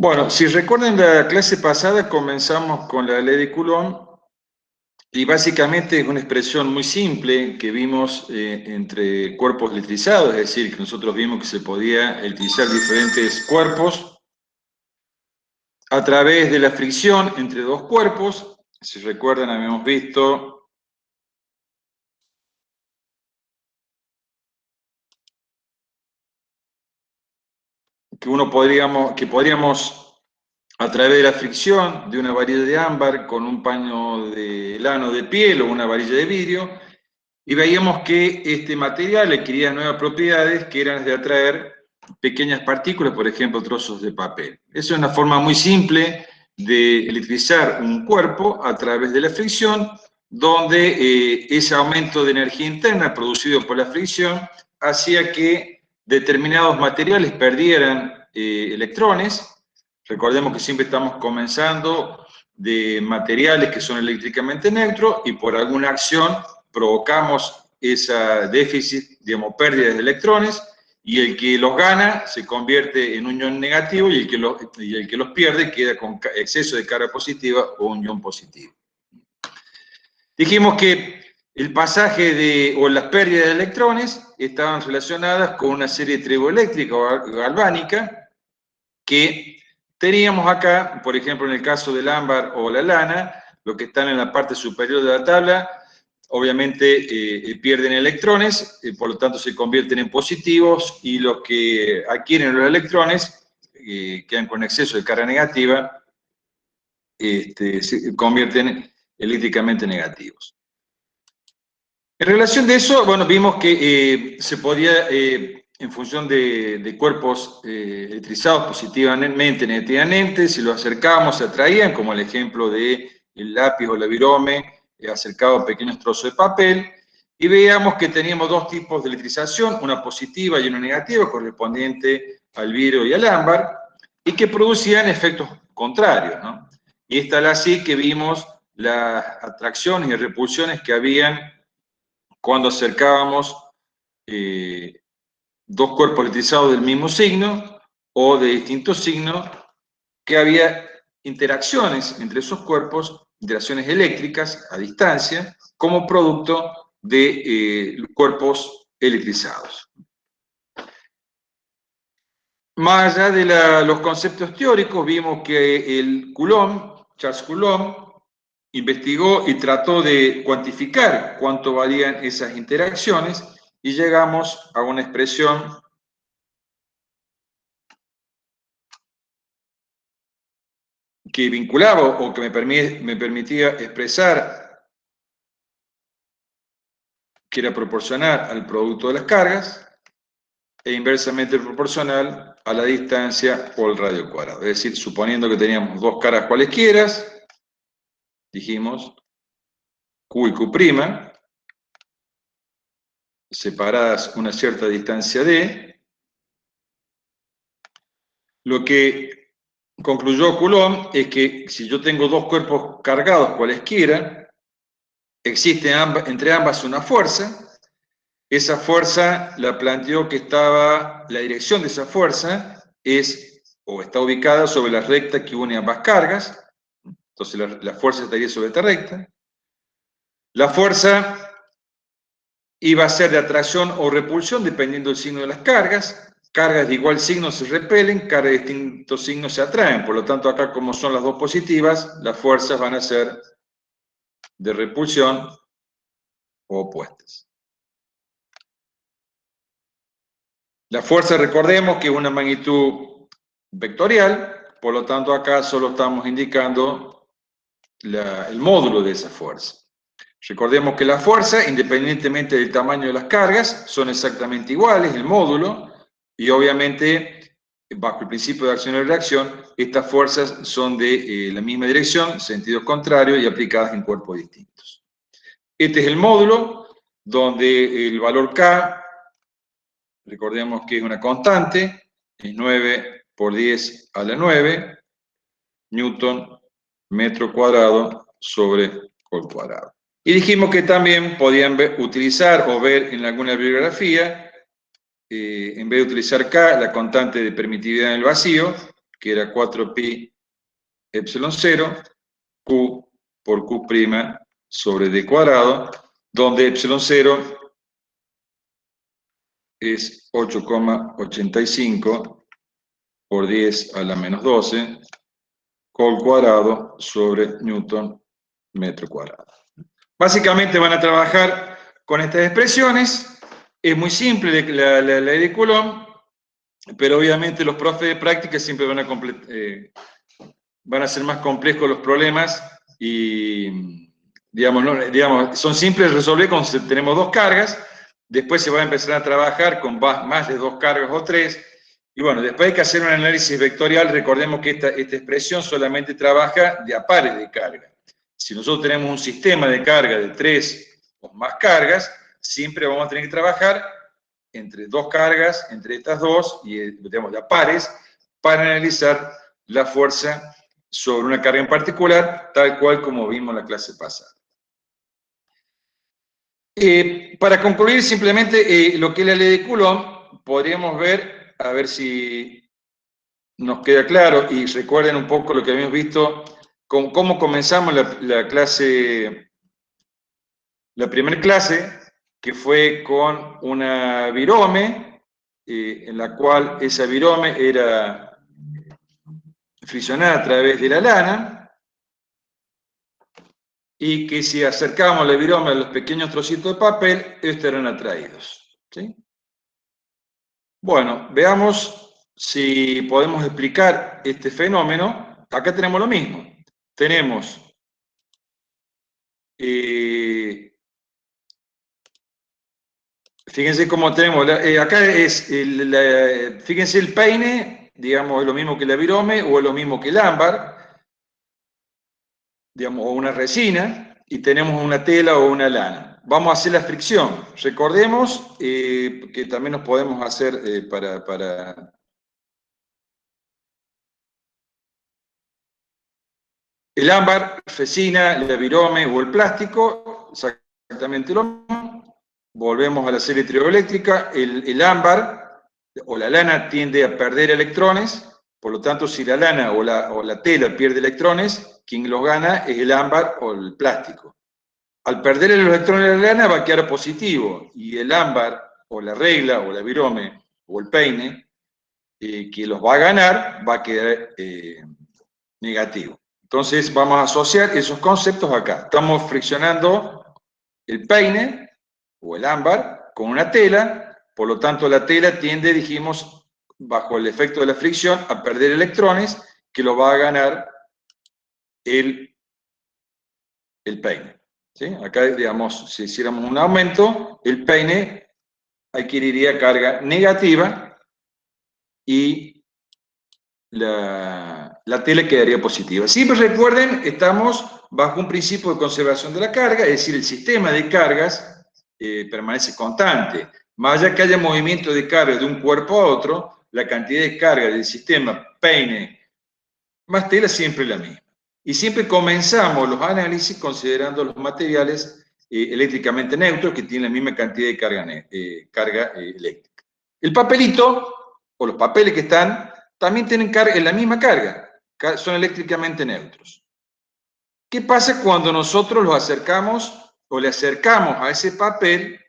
Bueno, si recuerdan la clase pasada comenzamos con la ley de Coulomb y básicamente es una expresión muy simple que vimos entre cuerpos electrizados, es decir, que nosotros vimos que se podía electrizar diferentes cuerpos a través de la fricción entre dos cuerpos. Si recuerdan, habíamos visto que podríamos a través de la fricción de una varilla de ámbar con un paño de lano de piel o una varilla de vidrio, y veíamos que este material adquiría nuevas propiedades que eran las de atraer pequeñas partículas, por ejemplo, trozos de papel. Esa es una forma muy simple de electrizar un cuerpo a través de la fricción, donde ese aumento de energía interna producido por la fricción hacía que determinados materiales perdieran electrones. Recordemos que siempre estamos comenzando de materiales que son eléctricamente neutros y por alguna acción provocamos esa déficit, digamos, pérdida de electrones, y el que los gana se convierte en un ion negativo y el que los pierde queda con exceso de carga positiva o un ion positivo. Dijimos que el pasaje o las pérdidas de electrones estaban relacionadas con una serie triboeléctrica o galvánica que teníamos acá, por ejemplo, en el caso del ámbar o la lana, lo que están en la parte superior de la tabla, obviamente pierden electrones, por lo tanto se convierten en positivos, y los que adquieren los electrones quedan con exceso de carga negativa, se convierten eléctricamente negativos. En relación de eso, bueno, vimos que se podía, en función de cuerpos electrizados positivamente, negativamente, si los acercábamos se atraían, como el ejemplo del lápiz o la virome acercado a pequeños trozos de papel, y veíamos que teníamos dos tipos de electrización, una positiva y una negativa, correspondiente al vidrio y al ámbar, y que producían efectos contrarios, ¿no? Y es tal así que vimos las atracciones y repulsiones que habían cuando acercábamos dos cuerpos electrizados del mismo signo o de distintos signos, que había interacciones entre esos cuerpos, interacciones eléctricas a distancia, como producto de cuerpos electrizados. Más allá de los conceptos teóricos, vimos que Charles Coulomb, investigó y trató de cuantificar cuánto valían esas interacciones, y llegamos a una expresión que vinculaba o que me permitía expresar que era proporcional al producto de las cargas e inversamente proporcional a la distancia por el radio al cuadrado. Es decir, suponiendo que teníamos dos cargas cualesquiera, dijimos Q y Q', separadas una cierta distancia d, lo que concluyó Coulomb es que si yo tengo dos cuerpos cargados cualesquiera, existe entre ambas una fuerza. Esa fuerza la planteó que la dirección de esa fuerza está ubicada sobre la recta que une ambas cargas. Entonces la fuerza estaría sobre esta recta. La fuerza iba a ser de atracción o repulsión dependiendo del signo de las cargas. Cargas de igual signo se repelen, cargas de distintos signos se atraen. Por lo tanto, acá, como son las dos positivas, las fuerzas van a ser de repulsión o opuestas. La fuerza, recordemos que es una magnitud vectorial, por lo tanto acá solo estamos indicando el módulo de esa fuerza. Recordemos que la fuerza, independientemente del tamaño de las cargas, son exactamente iguales, el módulo, y obviamente, bajo el principio de acción y reacción, estas fuerzas son de la misma dirección, sentido contrario, y aplicadas en cuerpos distintos. Este es el módulo, donde el valor K, recordemos que es una constante, es 9 por 10 a la 9, newton metro cuadrado sobre col cuadrado. Y dijimos que también podían utilizar o ver en alguna bibliografía, en vez de utilizar K, la constante de permitividad en el vacío, que era 4pi epsilon 0, Q por Q' sobre D cuadrado, donde epsilon 0 es 8,85 por 10 a la menos 12, col cuadrado sobre Newton metro cuadrado. Básicamente van a trabajar con estas expresiones. Es muy simple la ley de Coulomb, pero obviamente los profes de práctica siempre van a ser más complejos los problemas y, digamos, son simples de resolver cuando tenemos dos cargas. Después se va a empezar a trabajar con más de dos cargas o tres. Y bueno, después hay que hacer un análisis vectorial. Recordemos que esta expresión solamente trabaja de a pares de carga. Si nosotros tenemos un sistema de carga de 3 o más cargas, siempre vamos a tener que trabajar entre dos cargas, entre estas dos, y digamos, de a pares, para analizar la fuerza sobre una carga en particular, tal cual como vimos en la clase pasada. Para concluir simplemente lo que es la ley de Coulomb, podríamos ver, a ver si nos queda claro, y recuerden un poco lo que habíamos visto, con cómo comenzamos la primera clase, que fue con una virome, en la cual esa virome era friccionada a través de la lana, y que si acercábamos la virome a los pequeños trocitos de papel, estos eran atraídos. ¿Sí? Bueno, veamos si podemos explicar este fenómeno. Acá tenemos lo mismo. Tenemos fíjense cómo tenemos, acá es, fíjense el peine, digamos, es lo mismo que la virome o es lo mismo que el ámbar, digamos, o una resina, y tenemos una tela o una lana. Vamos a hacer la fricción. Recordemos que también nos podemos hacer para... El ámbar, resina, la virome o el plástico, exactamente lo mismo. Volvemos a la serie trigoeléctrica. El ámbar o la lana tiende a perder electrones, por lo tanto, si la lana o la tela pierde electrones, quien los gana es el ámbar o el plástico. Al perder los electrones de la lana va a quedar positivo, y el ámbar o la regla o la virome o el peine, que los va a ganar, va a quedar negativo. Entonces vamos a asociar esos conceptos acá. Estamos friccionando el peine o el ámbar con una tela, por lo tanto la tela tiende, dijimos, bajo el efecto de la fricción, a perder electrones, que lo va a ganar el peine. ¿Sí? Acá, digamos, si hiciéramos un aumento, el peine adquiriría carga negativa y la tela quedaría positiva. Siempre recuerden, estamos bajo un principio de conservación de la carga, es decir, el sistema de cargas permanece constante. Más allá que haya movimiento de carga de un cuerpo a otro, la cantidad de carga del sistema peine más tela siempre es la misma. Y siempre comenzamos los análisis considerando los materiales eléctricamente neutros que tienen la misma cantidad de carga eléctrica. El papelito, o los papeles que están, también tienen la misma carga, son eléctricamente neutros. ¿Qué pasa cuando nosotros los acercamos o le acercamos a ese papel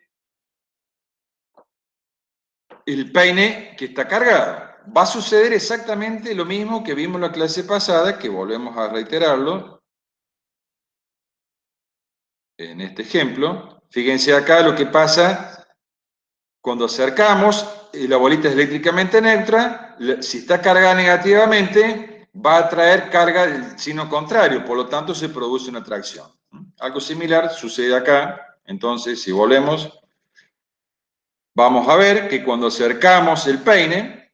el peine que está cargado? Va a suceder exactamente lo mismo que vimos en la clase pasada, que volvemos a reiterarlo en este ejemplo. Fíjense acá lo que pasa cuando acercamos, la bolita es eléctricamente neutra, si está cargada negativamente, va a traer carga del signo contrario, por lo tanto se produce una atracción. Algo similar sucede acá. Entonces, si volvemos, vamos a ver que cuando acercamos el peine,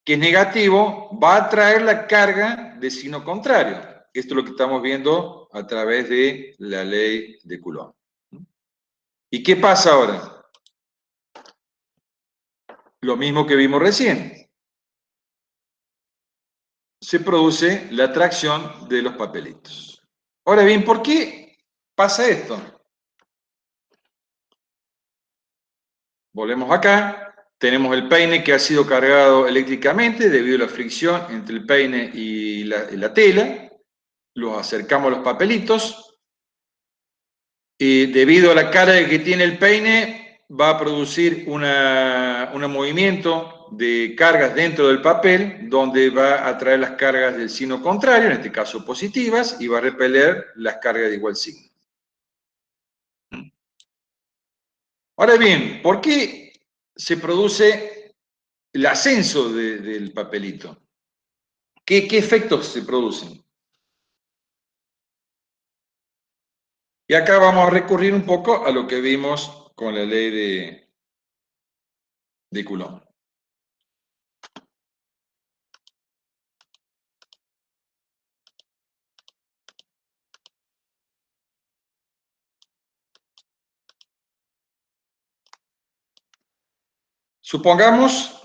que es negativo, va a traer la carga de signo contrario. Esto es lo que estamos viendo a través de la ley de Coulomb. ¿Y qué pasa ahora? Lo mismo que vimos recién. Se produce la atracción de los papelitos. Ahora bien, ¿por qué pasa esto? Volvemos acá. tenemos el peine que ha sido cargado eléctricamente debido a la fricción entre el peine y la tela. Los acercamos a los papelitos. Y debido a la carga que tiene el peine, va a producir un movimiento de cargas dentro del papel, donde va a atraer las cargas del signo contrario, en este caso positivas, y va a repeler las cargas de igual signo. Ahora bien, ¿por qué se produce el ascenso del papelito? ¿Qué efectos se producen? Y acá vamos a recurrir un poco a lo que vimos con la ley de Coulomb. Supongamos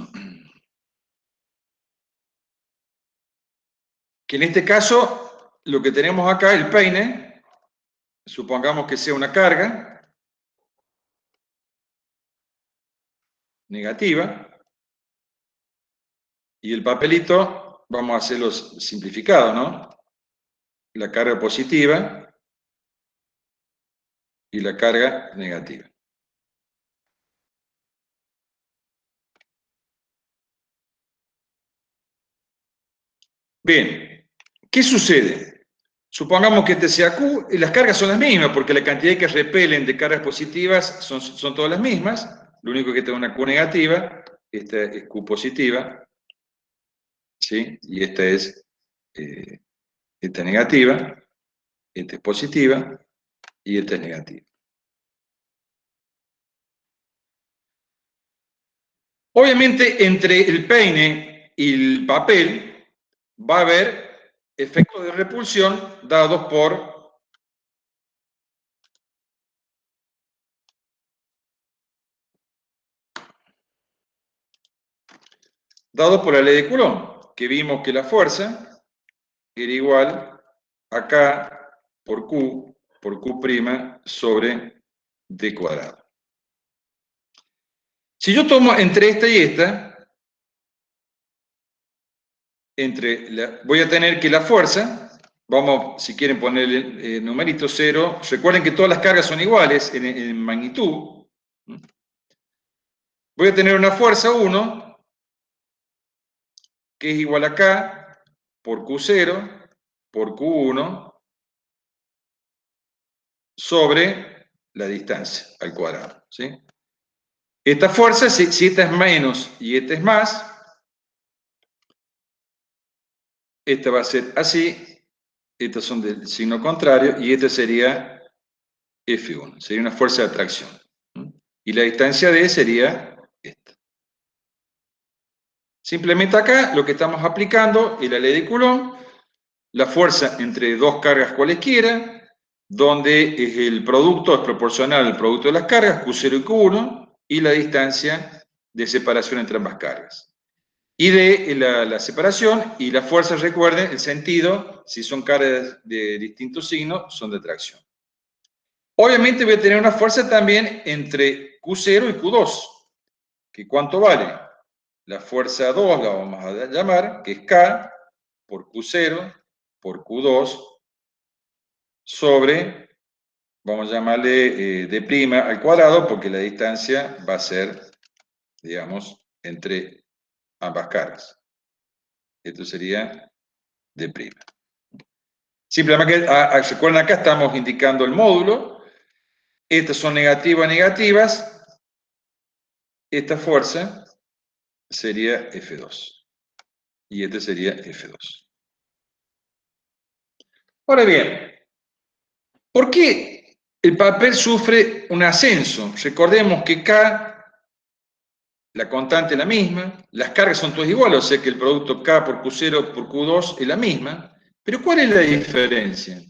que en este caso lo que tenemos acá, el peine, supongamos que sea una carga negativa, y el papelito, vamos a hacerlo simplificado, ¿no? La carga positiva y la carga negativa. Bien, ¿qué sucede? Supongamos que este sea Q y las cargas son las mismas, porque la cantidad que repelen de cargas positivas son todas las mismas. Lo único que tengo una Q negativa, esta es Q positiva, ¿sí? Y esta es esta negativa, esta es positiva y esta es negativa. Obviamente, entre el peine y el papel va a haber efectos de repulsión dados por la ley de Coulomb, que vimos que la fuerza era igual a K por Q sobre D cuadrado. Si yo tomo entre esta y esta, voy a tener que la fuerza, vamos, si quieren ponerle el numerito 0, recuerden que todas las cargas son iguales en magnitud. Voy a tener una fuerza 1, que es igual a K por Q0 por Q1 sobre la distancia al cuadrado, ¿sí? Esta fuerza, si esta es menos y esta es más, esta va a ser así, estas son del signo contrario, y esta sería F1, sería una fuerza de atracción. Y la distancia D sería esta. Simplemente acá lo que estamos aplicando es la ley de Coulomb, la fuerza entre dos cargas cualesquiera, donde el producto es proporcional al producto de las cargas, Q0 y Q1, y la distancia de separación entre ambas cargas. Y de la separación y la fuerza, recuerden, el sentido, si son cargas de distintos signos, son de tracción. Obviamente voy a tener una fuerza también entre Q0 y Q2, que ¿cuánto vale? La fuerza 2 la vamos a llamar, que es K por Q0 por Q2 sobre, vamos a llamarle D' al cuadrado, porque la distancia va a ser, digamos, entre ambas cargas. Esto sería D'. Simplemente, recuerden, acá estamos indicando el módulo. Estas son negativas negativas. Esta fuerza sería F2. Y este sería F2. Ahora bien, ¿por qué el papel sufre un ascenso? Recordemos que K, la constante es la misma, las cargas son todas iguales, o sea que el producto K por Q0 por Q2 es la misma, pero ¿cuál es la diferencia?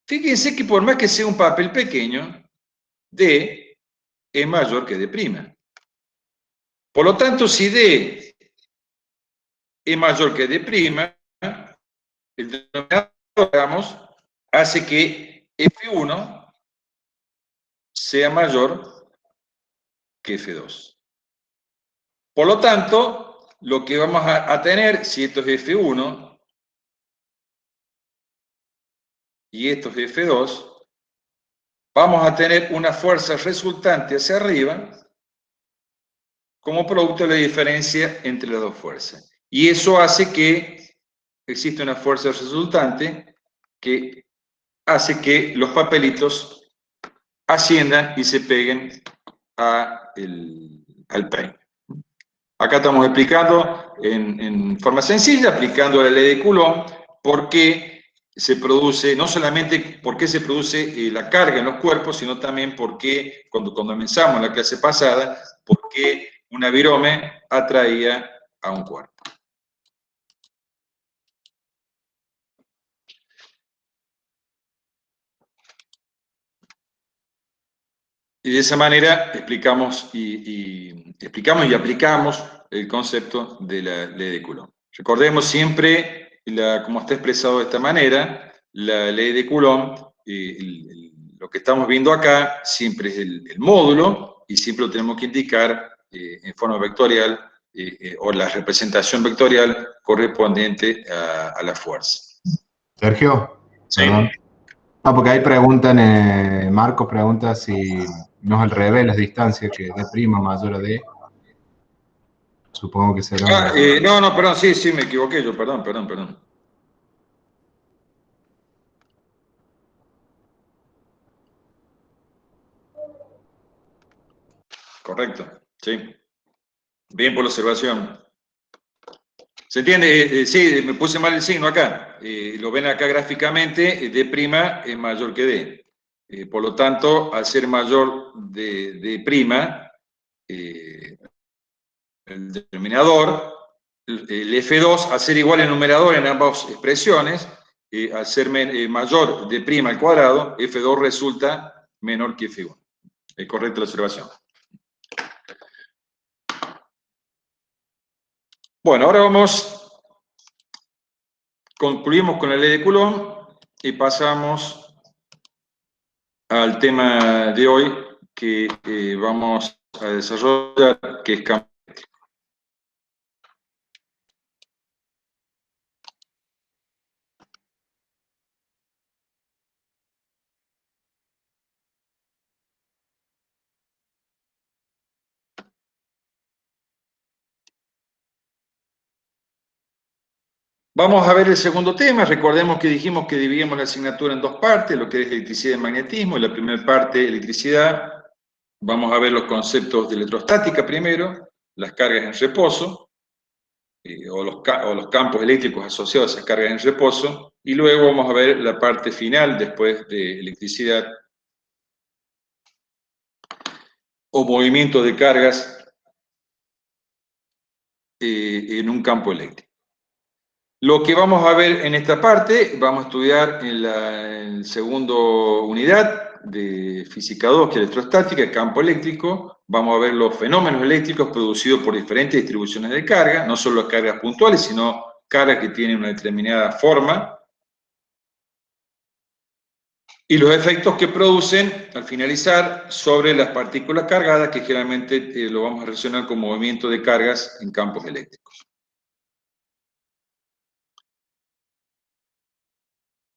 Fíjense que por más que sea un papel pequeño, D es mayor que D'. Por lo tanto, si D es mayor que D', el denominador, digamos, hace que F1 sea mayor que F2. Por lo tanto, lo que vamos a tener, si esto es F1 y esto es F2, vamos a tener una fuerza resultante hacia arriba como producto de la diferencia entre las dos fuerzas. Y eso hace que exista una fuerza resultante que hace que los papelitos asciendan y se peguen al peine. Acá estamos explicando en forma sencilla, aplicando la ley de Coulomb, por qué se produce, no solamente por qué se produce la carga en los cuerpos, sino también por qué, cuando comenzamos la clase pasada, por qué una virome atraía a un cuerpo. Y de esa manera explicamos y aplicamos el concepto de la ley de Coulomb. Recordemos siempre, como está expresado de esta manera, la ley de Coulomb, lo que estamos viendo acá siempre es el módulo y siempre lo tenemos que indicar en forma vectorial o la representación vectorial correspondiente a la fuerza. Sergio, Sí. perdón. No, porque ahí preguntan, Marcos pregunta si no es al revés las distancias, que D' mayor a D. Supongo que será. No, perdón, sí, me equivoqué yo, perdón. Correcto, sí. Bien por la observación. ¿Se entiende? Sí, me puse mal el signo acá. Lo ven acá gráficamente, D' es mayor que D. Por lo tanto, al ser mayor de D', el denominador, el F2, al ser igual el numerador en ambas expresiones, al ser mayor D' al cuadrado, F2 resulta menor que F1. Es correcta la observación. Bueno, ahora concluimos con la ley de Coulomb y pasamos al tema de hoy que vamos a desarrollar, que es campo eléctrico. Vamos a ver el segundo tema. Recordemos que dijimos que dividimos la asignatura en dos partes, lo que es electricidad y magnetismo. En la primera parte, electricidad, vamos a ver los conceptos de electrostática primero, las cargas en reposo, o los campos eléctricos asociados a esas cargas en reposo, y luego vamos a ver la parte final, después de electricidad, o movimiento de cargas en un campo eléctrico. Lo que vamos a ver en esta parte, vamos a estudiar en la segunda unidad de Física 2, que es electrostática, campo eléctrico. Vamos a ver los fenómenos eléctricos producidos por diferentes distribuciones de carga, no solo cargas puntuales, sino cargas que tienen una determinada forma. Y los efectos que producen al finalizar sobre las partículas cargadas, que generalmente lo vamos a relacionar con movimiento de cargas en campos eléctricos.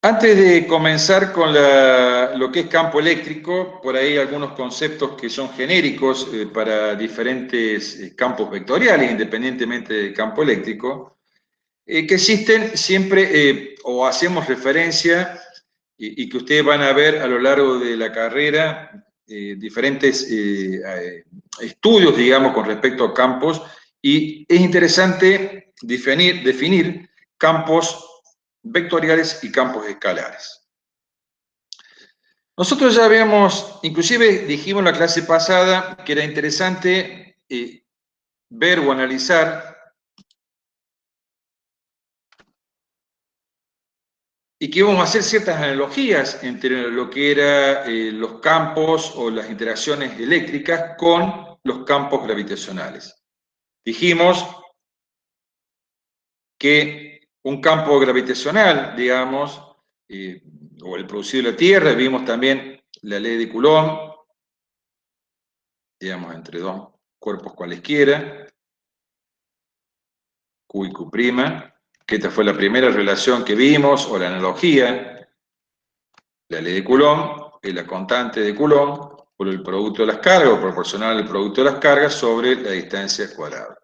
Antes de comenzar con lo que es campo eléctrico, por ahí algunos conceptos que son genéricos para diferentes campos vectoriales, independientemente del campo eléctrico, que existen siempre, o hacemos referencia, y que ustedes van a ver a lo largo de la carrera, diferentes estudios, digamos, con respecto a campos, y es interesante definir campos vectoriales y campos escalares. Nosotros ya habíamos, inclusive dijimos en la clase pasada que era interesante ver o analizar y que íbamos a hacer ciertas analogías entre lo que eran los campos o las interacciones eléctricas con los campos gravitacionales. Dijimos que un campo gravitacional, digamos, o el producido en la Tierra, vimos también la ley de Coulomb, digamos, entre dos cuerpos cualesquiera, Q y Q', que esta fue la primera relación que vimos, o la analogía. La ley de Coulomb es la constante de Coulomb por el producto de las cargas, o proporcional al producto de las cargas sobre la distancia cuadrada.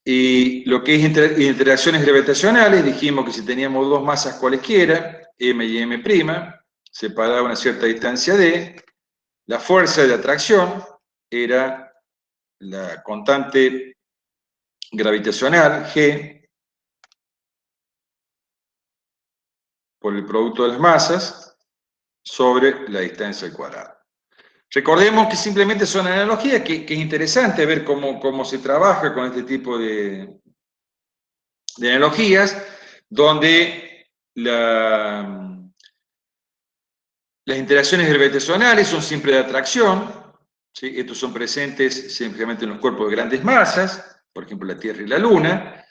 Y lo que es interacciones gravitacionales, dijimos que si teníamos dos masas cualesquiera, M y M', separadas a una cierta distancia D, la fuerza de atracción era la constante gravitacional, G, por el producto de las masas, sobre la distancia al cuadrado. Recordemos que simplemente son analogías, que es interesante ver cómo se trabaja con este tipo de analogías, donde las interacciones gravitacionales son siempre de atracción, ¿sí? Estos son presentes simplemente en los cuerpos de grandes masas, por ejemplo la Tierra y la Luna,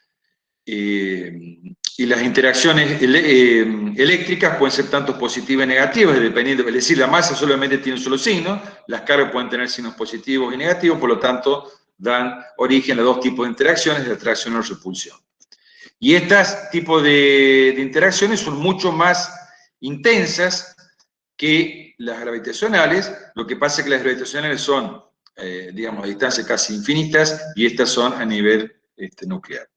y las interacciones eléctricas pueden ser tanto positivas y negativas, dependiendo, es decir, la masa solamente tiene un solo signo, las cargas pueden tener signos positivos y negativos, por lo tanto dan origen a dos tipos de interacciones, de atracción o repulsión. Y estos tipos de interacciones son mucho más intensas que las gravitacionales. Lo que pasa es que las gravitacionales son, digamos, a distancias casi infinitas, y estas son a nivel nuclear.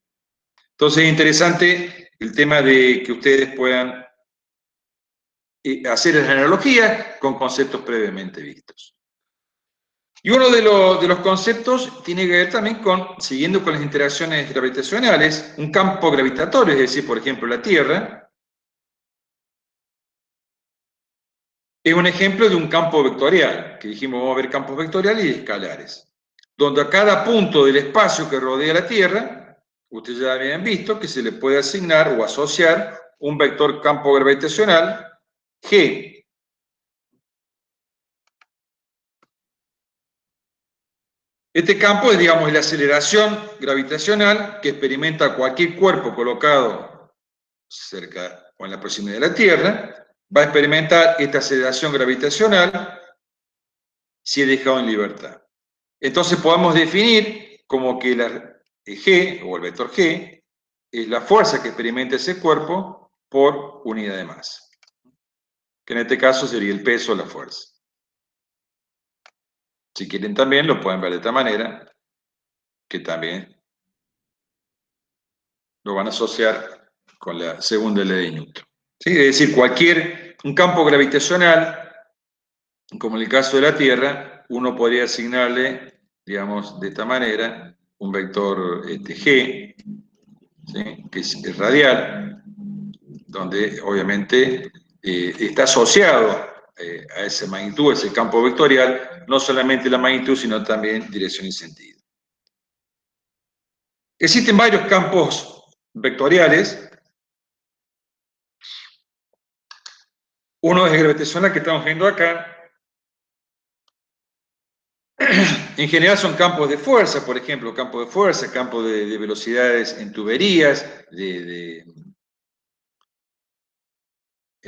Entonces es interesante el tema de que ustedes puedan hacer las analogías con conceptos previamente vistos. Y uno de los conceptos tiene que ver también con, siguiendo con las interacciones gravitacionales, un campo gravitatorio, es decir, por ejemplo, la Tierra, es un ejemplo de un campo vectorial, que dijimos vamos a ver campos vectoriales y escalares, donde a cada punto del espacio que rodea la Tierra, ustedes ya habían visto que se le puede asignar o asociar un vector campo gravitacional G. Este campo es, digamos, la aceleración gravitacional que experimenta cualquier cuerpo colocado cerca o en la proximidad de la Tierra, va a experimentar esta aceleración gravitacional si es dejado en libertad. Entonces podemos definir como que la G, o el vector G, es la fuerza que experimenta ese cuerpo por unidad de masa, que en este caso sería el peso o la fuerza. Si quieren también lo pueden ver de esta manera, que también lo van a asociar con la segunda ley de Newton. ¿Sí? Es decir, un campo gravitacional, como en el caso de la Tierra, uno podría asignarle, digamos, de esta manera, un vector G, ¿sí? Que es radial, donde obviamente está asociado a esa magnitud, a ese campo vectorial, no solamente la magnitud, sino también dirección y sentido. Existen varios campos vectoriales. Uno es el gravitacional que estamos viendo acá. En general son campos de fuerza, por ejemplo, campo de fuerza, campo de velocidades en tuberías, en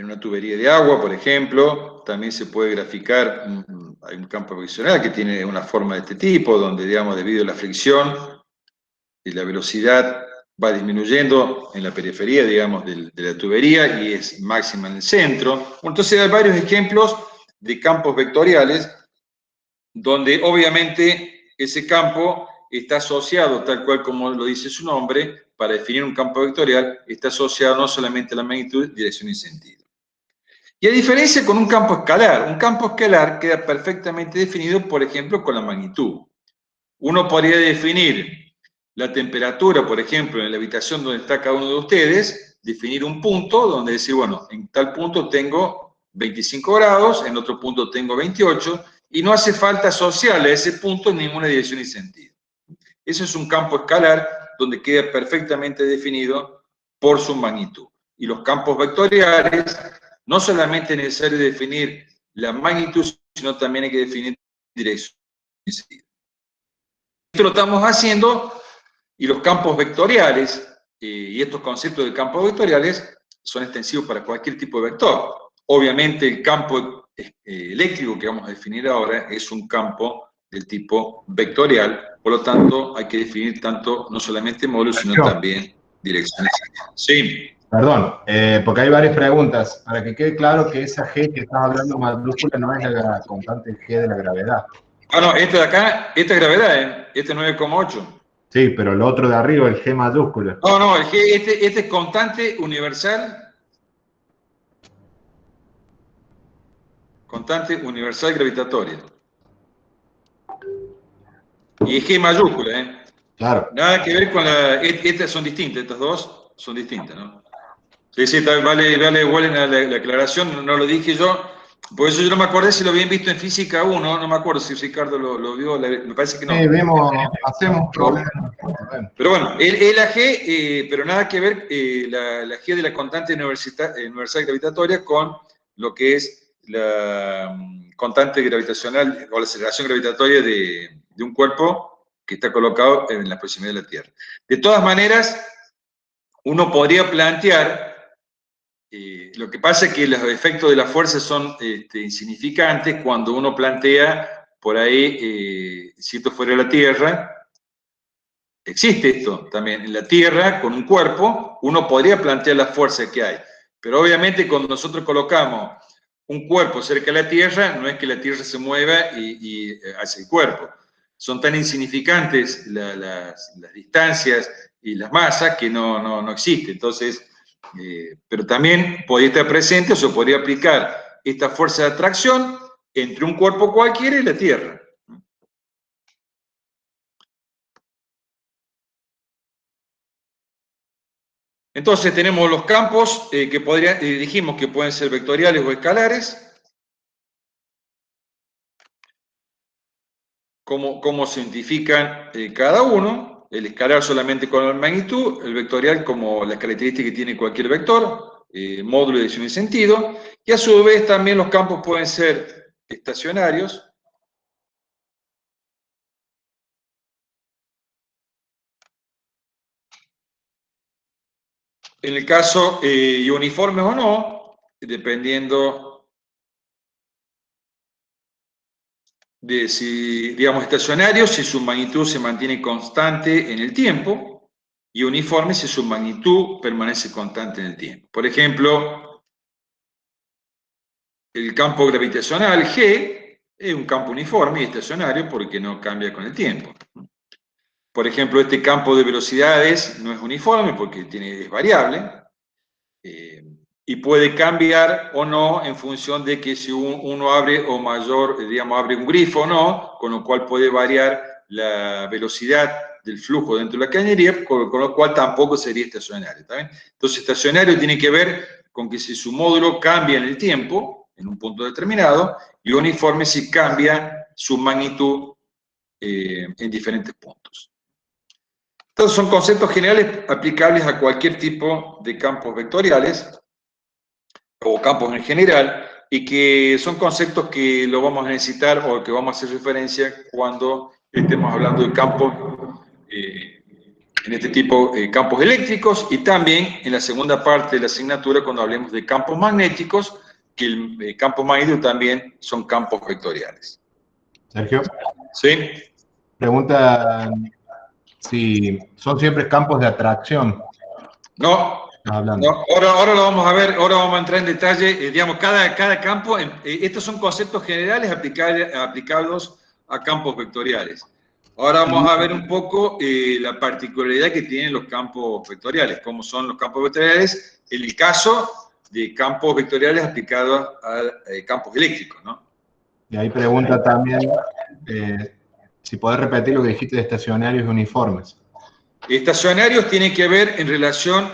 una tubería de agua, por ejemplo. También se puede graficar, hay un campo gravitacional que tiene una forma de este tipo, donde, digamos, debido a la fricción y la velocidad va disminuyendo en la periferia, digamos, de la tubería, y es máxima en el centro. Entonces hay varios ejemplos de campos vectoriales, donde obviamente ese campo está asociado, tal cual como lo dice su nombre, para definir un campo vectorial, está asociado no solamente a la magnitud, dirección y sentido. Y a diferencia con un campo escalar queda perfectamente definido, por ejemplo, con la magnitud. Uno podría definir la temperatura, por ejemplo, en la habitación donde está cada uno de ustedes, definir un punto donde decir, bueno, en tal punto tengo 25 grados, en otro punto tengo 28, y no hace falta asociarle a ese punto en ninguna dirección y sentido. Ese es un campo escalar donde queda perfectamente definido por su magnitud. Y los campos vectoriales, no solamente es necesario definir la magnitud, sino también hay que definir dirección y sentido. Esto lo estamos haciendo, y los campos vectoriales, y estos conceptos de campos vectoriales, son extensivos para cualquier tipo de vector. Obviamente el campo eléctrico que vamos a definir ahora es un campo del tipo vectorial, por lo tanto hay que definir tanto, no solamente módulos, sino también direcciones. Sí. Perdón, porque hay varias preguntas. Para que quede claro que esa G que estás hablando mayúscula no es la constante G de la gravedad. Ah, no, este de acá, esta es gravedad, este es 9,8. Sí, pero el otro de arriba, el G mayúscula. No, no, el G, este es constante universal. Constante universal gravitatoria. Y es G mayúscula, ¿eh? Claro. Nada que ver con la... Estas son distintas, estas dos son distintas, ¿no? Sí, sí, vale la aclaración, no lo dije yo. Por eso yo no me acordé si lo habían visto en Física 1, no me acuerdo si Ricardo lo vio, me parece que no. Sí, hacemos problemas. Pero bueno, el AG, pero nada que ver la G de la constante universal gravitatoria con lo que es la constante gravitacional o la aceleración gravitatoria de un cuerpo que está colocado en la proximidad de la Tierra. De todas maneras, uno podría plantear, lo que pasa es que los efectos de la fuerza son insignificantes cuando uno plantea por ahí, si esto fuera la Tierra, existe esto también, en la Tierra, con un cuerpo, uno podría plantear la fuerza que hay, pero obviamente cuando nosotros colocamos un cuerpo cerca de la Tierra, no es que la Tierra se mueva y hace el cuerpo. Son tan insignificantes las distancias y las masas que no existe. Entonces, pero también podría estar presente o se podría aplicar esta fuerza de atracción entre un cuerpo cualquiera y la Tierra. Entonces tenemos los campos que dijimos que pueden ser vectoriales o escalares. ¿Cómo se identifican cada uno? El escalar solamente con la magnitud, el vectorial como las características que tiene cualquier vector, módulo, dirección y sentido, y a su vez también los campos pueden ser estacionarios. En el caso, y uniformes o no, dependiendo de si, digamos, estacionarios, si su magnitud se mantiene constante en el tiempo, y uniforme si su magnitud permanece constante en el tiempo. Por ejemplo, el campo gravitacional G es un campo uniforme y estacionario porque no cambia con el tiempo. Por ejemplo, este campo de velocidades no es uniforme porque es variable, y puede cambiar o no en función de que si uno abre o mayor, digamos, abre un grifo o no, con lo cual puede variar la velocidad del flujo dentro de la cañería, con lo cual tampoco sería estacionario. ¿Está bien? Entonces, estacionario tiene que ver con que si su módulo cambia en el tiempo, en un punto determinado, y uniforme si cambia su magnitud en diferentes puntos. Entonces, son conceptos generales aplicables a cualquier tipo de campos vectoriales o campos en general, y que son conceptos que lo vamos a necesitar o que vamos a hacer referencia cuando estemos hablando de campos, en este tipo de campos eléctricos, y también en la segunda parte de la asignatura cuando hablemos de campos magnéticos, que el campo magnético también son campos vectoriales. Sergio. ¿Sí? Pregunta si son siempre campos de atracción. No, ahora lo vamos a ver, ahora vamos a entrar en detalle, digamos, cada campo, estos son conceptos generales aplicados a campos vectoriales. Ahora vamos a ver un poco la particularidad que tienen los campos vectoriales, cómo son los campos vectoriales en el caso de campos vectoriales aplicados a campos eléctricos, ¿no? Y ahí pregunta también si podés repetir lo que dijiste de estacionarios y uniformes. Estacionarios tienen que ver en relación,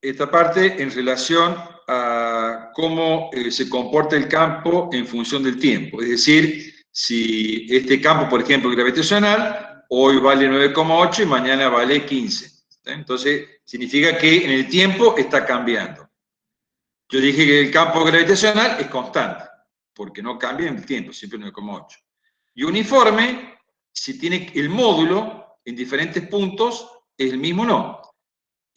esta parte en relación a cómo se comporta el campo en función del tiempo. Es decir, si este campo, por ejemplo, gravitacional, hoy vale 9,8 y mañana vale 15. Entonces, significa que en el tiempo está cambiando. Yo dije que el campo gravitacional es constante, porque no cambia en el tiempo, siempre 9,8. Y uniforme, si tiene el módulo en diferentes puntos, es el mismo o no.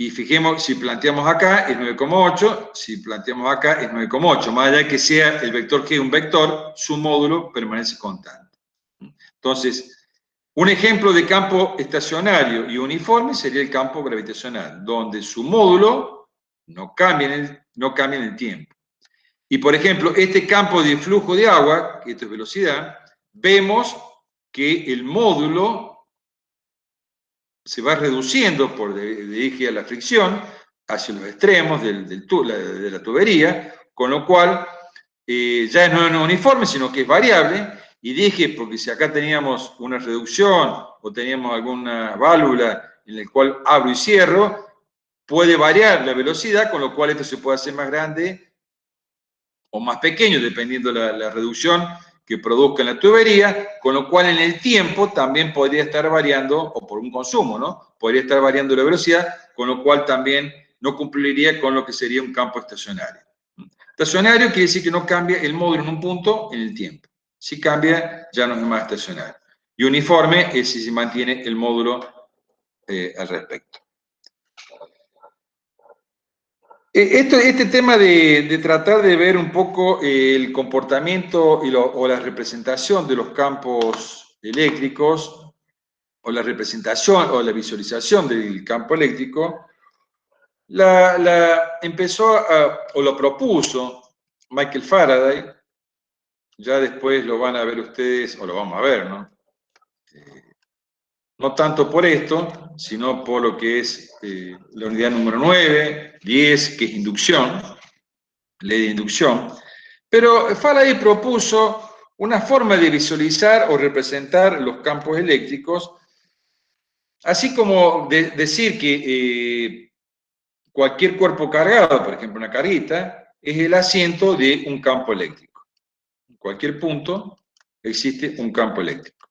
Y fijemos, si planteamos acá es 9,8, si planteamos acá es 9,8. Más allá de que sea el vector G un vector, su módulo permanece constante. Entonces, un ejemplo de campo estacionario y uniforme sería el campo gravitacional, donde su módulo no cambia en el tiempo. Y, por ejemplo, este campo de flujo de agua, que esto es velocidad, vemos que el módulo se va reduciendo por debido a la fricción hacia los extremos de la tubería, con lo cual ya no es uniforme, sino que es variable. Y dije, porque si acá teníamos una reducción o teníamos alguna válvula en la cual abro y cierro, puede variar la velocidad, con lo cual esto se puede hacer más grande o más pequeño, dependiendo la reducción que produzca en la tubería, con lo cual en el tiempo también podría estar variando, o por un consumo, ¿no? Podría estar variando la velocidad, con lo cual también no cumpliría con lo que sería un campo estacionario. Estacionario quiere decir que no cambia el módulo en un punto en el tiempo. Si cambia, ya no es más estacionario. Y uniforme es si se mantiene el módulo al respecto. Este tema de tratar de ver un poco el comportamiento o la representación de los campos eléctricos, o la representación o la visualización del campo eléctrico, empezó o lo propuso Michael Faraday. Ya después lo van a ver ustedes, o lo vamos a ver, ¿no? No tanto por esto, sino por lo que es la unidad número 9, 10, que es inducción, ley de inducción. Pero Faraday propuso una forma de visualizar o representar los campos eléctricos, así como decir que cualquier cuerpo cargado, por ejemplo una carguita, es el asiento de un campo eléctrico. En cualquier punto existe un campo eléctrico.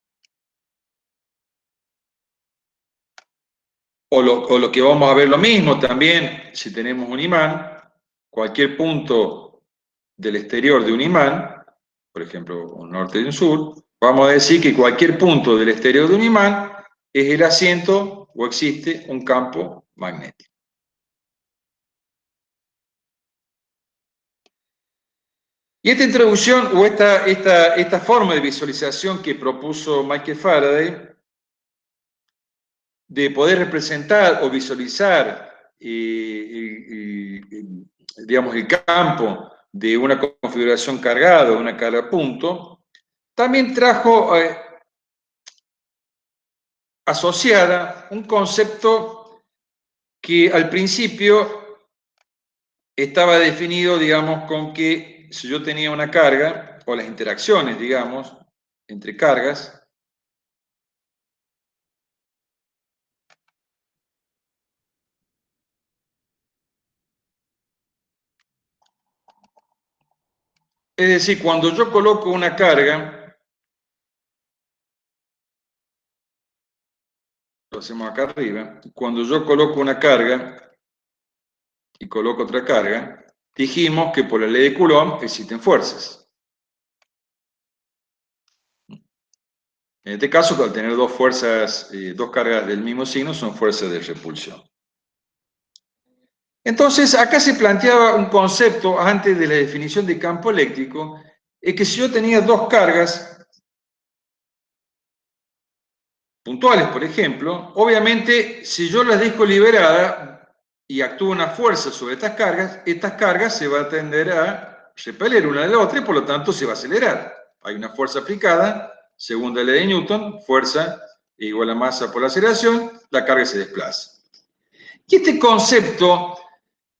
O lo que vamos a ver lo mismo también, si tenemos un imán, cualquier punto del exterior de un imán, por ejemplo, un norte y un sur, vamos a decir que cualquier punto del exterior de un imán es el asiento o existe un campo magnético. Y esta introducción o esta forma de visualización que propuso Michael Faraday, de poder representar o visualizar, digamos, el campo de una configuración cargada, una carga punto, también trajo asociada un concepto que al principio estaba definido, digamos, con que si yo tenía una carga, o las interacciones, digamos, entre cargas, es decir, cuando yo coloco una carga, lo hacemos acá arriba, cuando yo coloco una carga y coloco otra carga, dijimos que por la ley de Coulomb existen fuerzas. En este caso, al tener dos fuerzas, dos cargas del mismo signo, son fuerzas de repulsión. Entonces, acá se planteaba un concepto antes de la definición de campo eléctrico, es que si yo tenía dos cargas puntuales, por ejemplo, obviamente, si yo las dejo liberadas y actúa una fuerza sobre estas cargas se va a tender a repeler una de la otra y por lo tanto se va a acelerar. Hay una fuerza aplicada, según la ley de Newton, fuerza igual a masa por la aceleración, la carga se desplaza. Y este concepto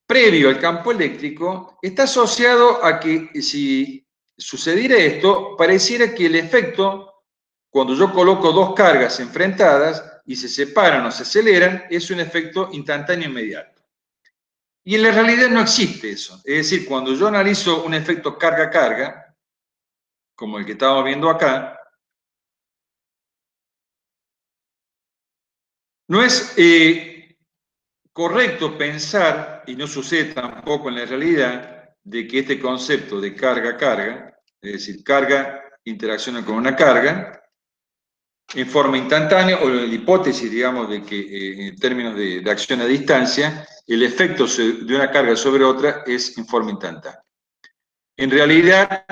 previo al campo eléctrico está asociado a que si sucediera esto, pareciera que el efecto, cuando yo coloco dos cargas enfrentadas y se separan o se aceleran, es un efecto instantáneo inmediato. Y en la realidad no existe eso. Es decir, cuando yo analizo un efecto carga-carga, como el que estamos viendo acá, no es correcto pensar, y no sucede tampoco en la realidad, de que este concepto de carga-carga, es decir, carga interacciona con una carga, en forma instantánea, o la hipótesis, digamos, de que en términos de acción a distancia, el efecto de una carga sobre otra es en forma instantánea. En realidad,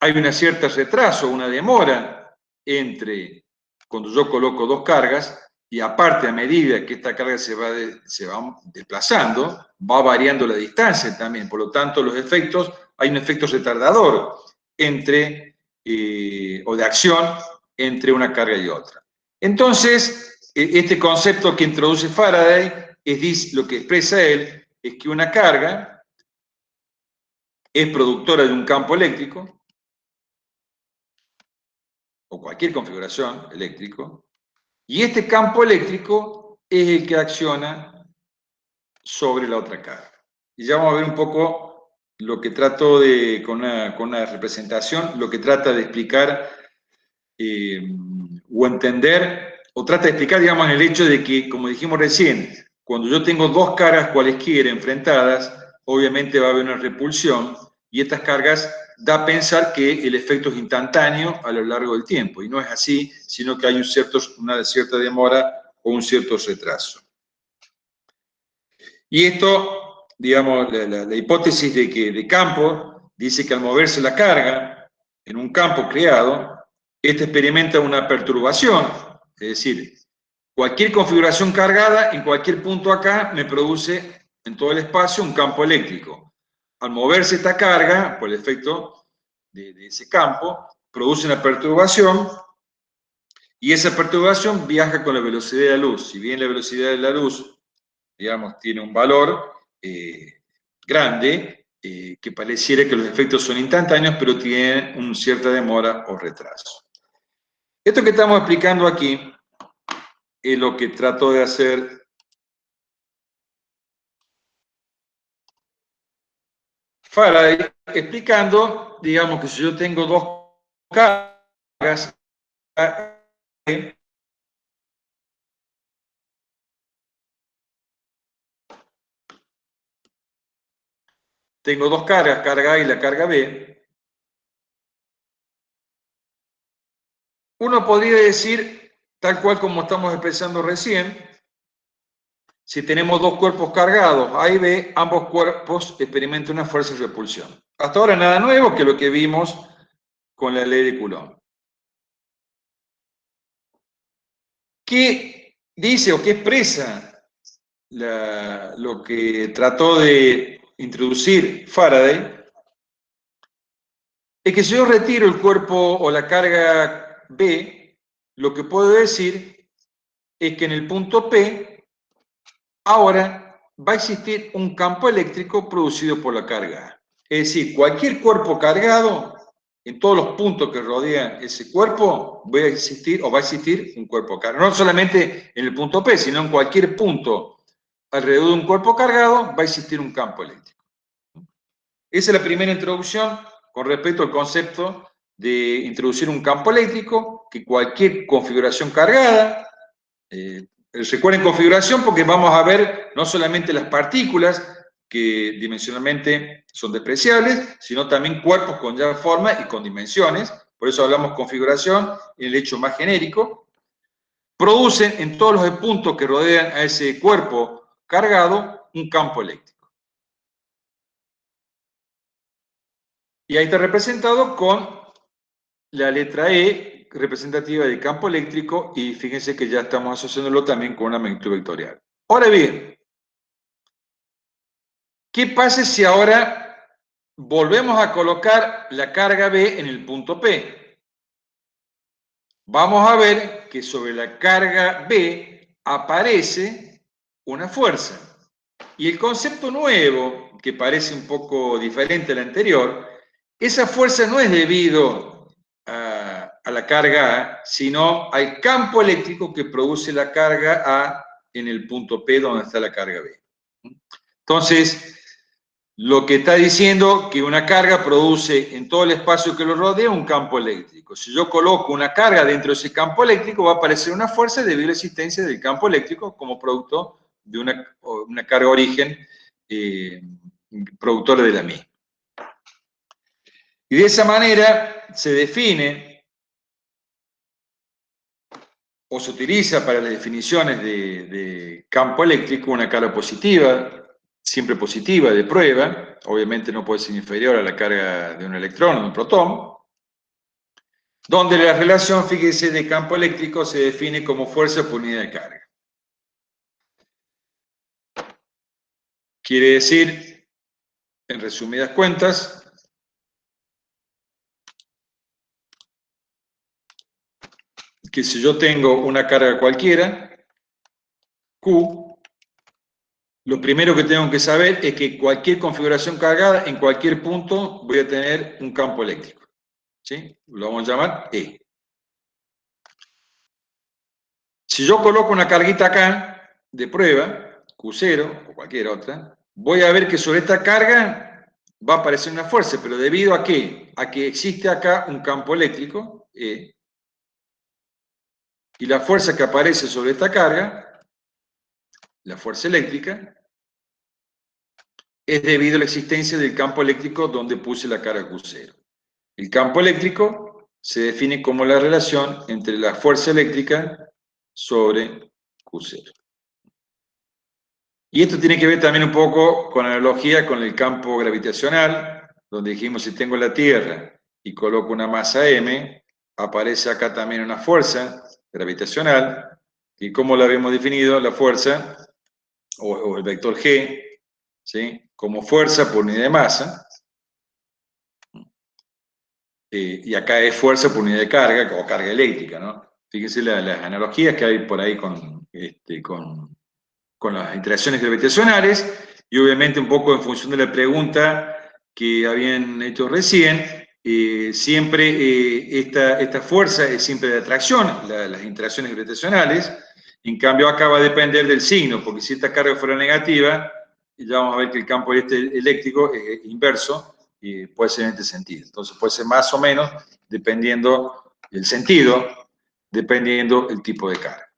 hay una cierta retraso, una demora entre cuando yo coloco dos cargas, y aparte a medida que esta carga se va desplazando, va variando la distancia también. Por lo tanto, los efectos, hay un efecto retardador entre, o de acción entre una carga y otra. Entonces, este concepto que introduce Faraday, lo que expresa él, es que una carga es productora de un campo eléctrico, o cualquier configuración eléctrico, y este campo eléctrico es el que acciona sobre la otra carga. Y ya vamos a ver un poco lo que trato de, con una representación, lo que trata de explicar o entender, o trata de explicar, digamos, el hecho de que, como dijimos recién, cuando yo tengo dos cargas cualesquiera enfrentadas, obviamente va a haber una repulsión, y estas cargas da a pensar que el efecto es instantáneo a lo largo del tiempo, y no es así, sino que hay una cierta demora o un cierto retraso. Y esto, digamos, la hipótesis de campo dice que al moverse la carga en un campo creado, este experimenta una perturbación, es decir, cualquier configuración cargada en cualquier punto acá me produce en todo el espacio un campo eléctrico. Al moverse esta carga, por el efecto de ese campo, produce una perturbación, y esa perturbación viaja con la velocidad de la luz. Si bien la velocidad de la luz, digamos, tiene un valor grande, que pareciera que los efectos son instantáneos, pero tienen una cierta demora o retraso. Esto que estamos explicando aquí es lo que trato de hacer Faraday, explicando, digamos, que si yo tengo dos cargas, tengo dos cargas, carga A y la carga B, uno podría decir, tal cual como estamos expresando recién, si tenemos dos cuerpos cargados, A y B, ambos cuerpos experimentan una fuerza de repulsión. Hasta ahora nada nuevo que lo que vimos con la ley de Coulomb. ¿Qué dice o qué expresa lo que trató de introducir Faraday? Es que si yo retiro el cuerpo o la carga B, lo que puedo decir es que en el punto P, ahora va a existir un campo eléctrico producido por la carga A. Es decir, cualquier cuerpo cargado, en todos los puntos que rodean ese cuerpo, va a existir un cuerpo cargado. No solamente en el punto P, sino en cualquier punto alrededor de un cuerpo cargado, va a existir un campo eléctrico. Esa es la primera introducción con respecto al concepto de introducir un campo eléctrico, que cualquier configuración cargada, recuerden configuración porque vamos a ver no solamente las partículas, que dimensionalmente son despreciables, sino también cuerpos con ya forma y con dimensiones, por eso hablamos configuración en el hecho más genérico, producen en todos los puntos que rodean a ese cuerpo cargado un campo eléctrico. Y ahí está representado con la letra E, representativa del campo eléctrico, y fíjense que ya estamos asociándolo también con una magnitud vectorial. Ahora bien, ¿qué pasa si ahora volvemos a colocar la carga B en el punto P? Vamos a ver que sobre la carga B aparece una fuerza. Y el concepto nuevo, que parece un poco diferente al anterior, esa fuerza no es debido a la carga A, sino al campo eléctrico que produce la carga A en el punto P donde está la carga B. Entonces, lo que está diciendo que una carga produce en todo el espacio que lo rodea un campo eléctrico. Si yo coloco una carga dentro de ese campo eléctrico, va a aparecer una fuerza debido a la existencia del campo eléctrico como producto de una carga origen productora de la misma. Y de esa manera se define o se utiliza para las definiciones de campo eléctrico una carga positiva, siempre positiva, de prueba, obviamente no puede ser inferior a la carga de un electrón o de un protón, donde la relación, fíjese, de campo eléctrico se define como fuerza por unidad de carga. Quiere decir, en resumidas cuentas, que si yo tengo una carga cualquiera, Q, lo primero que tengo que saber es que cualquier configuración cargada, en cualquier punto, voy a tener un campo eléctrico. ¿Sí? Lo vamos a llamar E. Si yo coloco una carguita acá, de prueba, Q0 o cualquier otra, voy a ver que sobre esta carga va a aparecer una fuerza, pero ¿debido a qué? A que existe acá un campo eléctrico, E, y la fuerza que aparece sobre esta carga, la fuerza eléctrica, es debido a la existencia del campo eléctrico donde puse la carga Q0. El campo eléctrico se define como la relación entre la fuerza eléctrica sobre Q0. Y esto tiene que ver también un poco con la analogía con el campo gravitacional, donde dijimos si tengo la Tierra y coloco una masa M, aparece acá también una fuerza gravitacional, y como la habíamos definido, la fuerza, o el vector G, ¿sí? Como fuerza por unidad de masa, y acá es fuerza por unidad de carga, o carga eléctrica, ¿no? Fíjense las analogías que hay por ahí con las interacciones gravitacionales, y obviamente un poco en función de la pregunta que habían hecho recién, siempre esta fuerza es siempre de atracción, las interacciones gravitacionales. En cambio acá va a depender del signo, porque si esta carga fuera negativa, ya vamos a ver que el campo eléctrico es inverso, y puede ser en este sentido. Entonces puede ser más o menos, dependiendo el sentido, dependiendo el tipo de carga.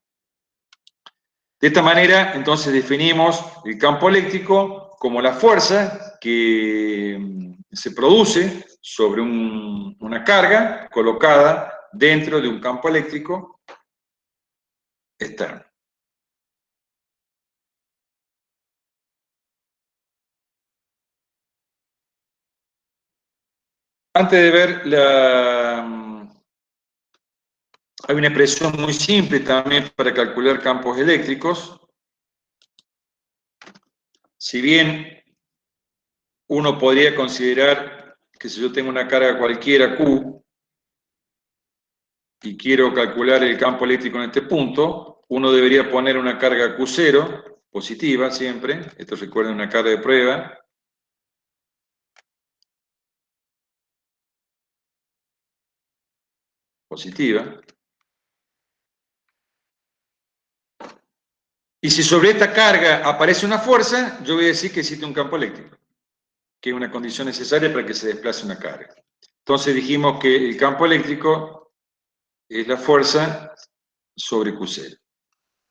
De esta manera, entonces, definimos el campo eléctrico como la fuerza que se produce sobre una carga colocada dentro de un campo eléctrico externo. Antes de ver hay una expresión muy simple también para calcular campos eléctricos. Si bien uno podría considerar que si yo tengo una carga cualquiera Q y quiero calcular el campo eléctrico en este punto, uno debería poner una carga Q0, positiva siempre. Esto recuerden una carga de prueba. Positiva. Y si sobre esta carga aparece una fuerza, yo voy a decir que existe un campo eléctrico, que es una condición necesaria para que se desplace una carga. Entonces dijimos que el campo eléctrico es la fuerza sobre Q0.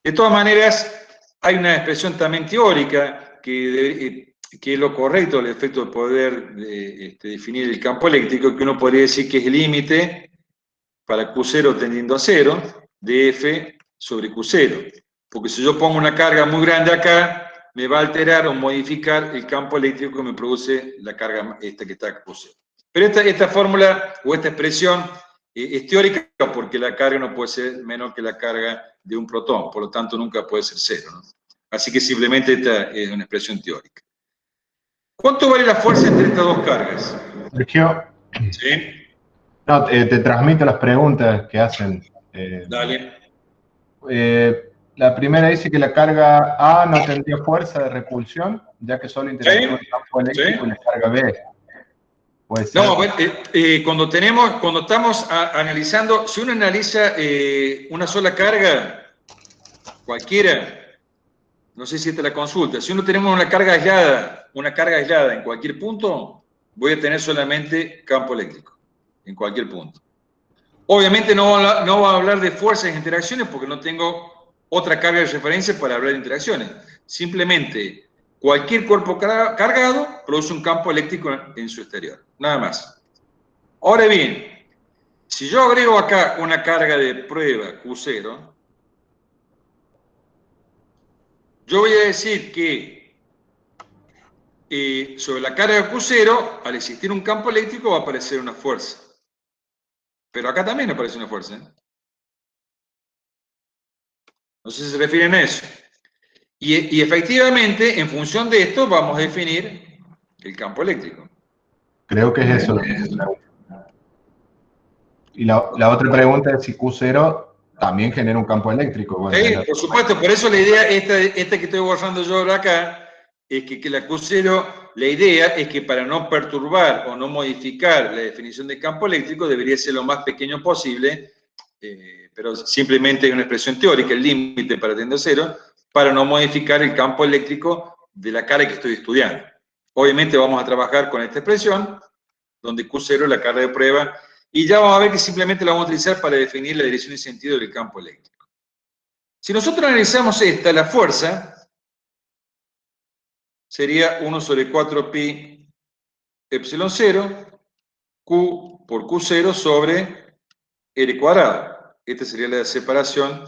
De todas maneras, hay una expresión también teórica que es lo correcto, el efecto de poder definir el campo eléctrico, que uno podría decir que es el límite para Q0 tendiendo a 0 de F sobre Q0. Porque si yo pongo una carga muy grande acá, me va a alterar o modificar el campo eléctrico que me produce la carga esta que está Q0. Pero esta fórmula o esta expresión es teórica porque la carga no puede ser menor que la carga de un protón, por lo tanto nunca puede ser 0, ¿no? Así que simplemente esta es una expresión teórica. ¿Cuánto vale la fuerza entre estas dos cargas? Sergio, ¿Sí? no, te transmito las preguntas que hacen. Dale. La primera dice que la carga A no tendría fuerza de repulsión, ya que solo interactúa el campo eléctrico y la carga B. Puede ser. No, cuando estamos analizando, si uno analiza una sola carga, cualquiera, no sé si esta es la consulta, si uno tenemos una carga aislada en cualquier punto, voy a tener solamente campo eléctrico, en cualquier punto. Obviamente no va a hablar de fuerzas e interacciones porque no tengo otra carga de referencia para hablar de interacciones. Simplemente, cualquier cuerpo cargado produce un campo eléctrico en su exterior, nada más. Ahora bien, si yo agrego acá una carga de prueba Q0, yo voy a decir que sobre la carga Q0, al existir un campo eléctrico va a aparecer una fuerza. Pero acá también aparece una fuerza, ¿eh? No sé si se refieren a eso. Y efectivamente, en función de esto, vamos a definir el campo eléctrico. Creo que es eso lo que se pregunta. Y la otra pregunta es si Q0 también genera un campo eléctrico. Bueno, Sí, por supuesto, por eso la idea, esta que estoy borrando yo ahora acá, es que la Q0, la idea es que para no perturbar o no modificar la definición de campo eléctrico debería ser lo más pequeño posible, pero simplemente hay una expresión teórica, el límite para tender a cero, para no modificar el campo eléctrico de la carga que estoy estudiando. Obviamente vamos a trabajar con esta expresión, donde Q0 es la carga de prueba, y ya vamos a ver que simplemente la vamos a utilizar para definir la dirección y sentido del campo eléctrico. Si nosotros analizamos esta, la fuerza sería 1 sobre 4 pi epsilon 0, Q por Q0 sobre R cuadrado. Esta sería la separación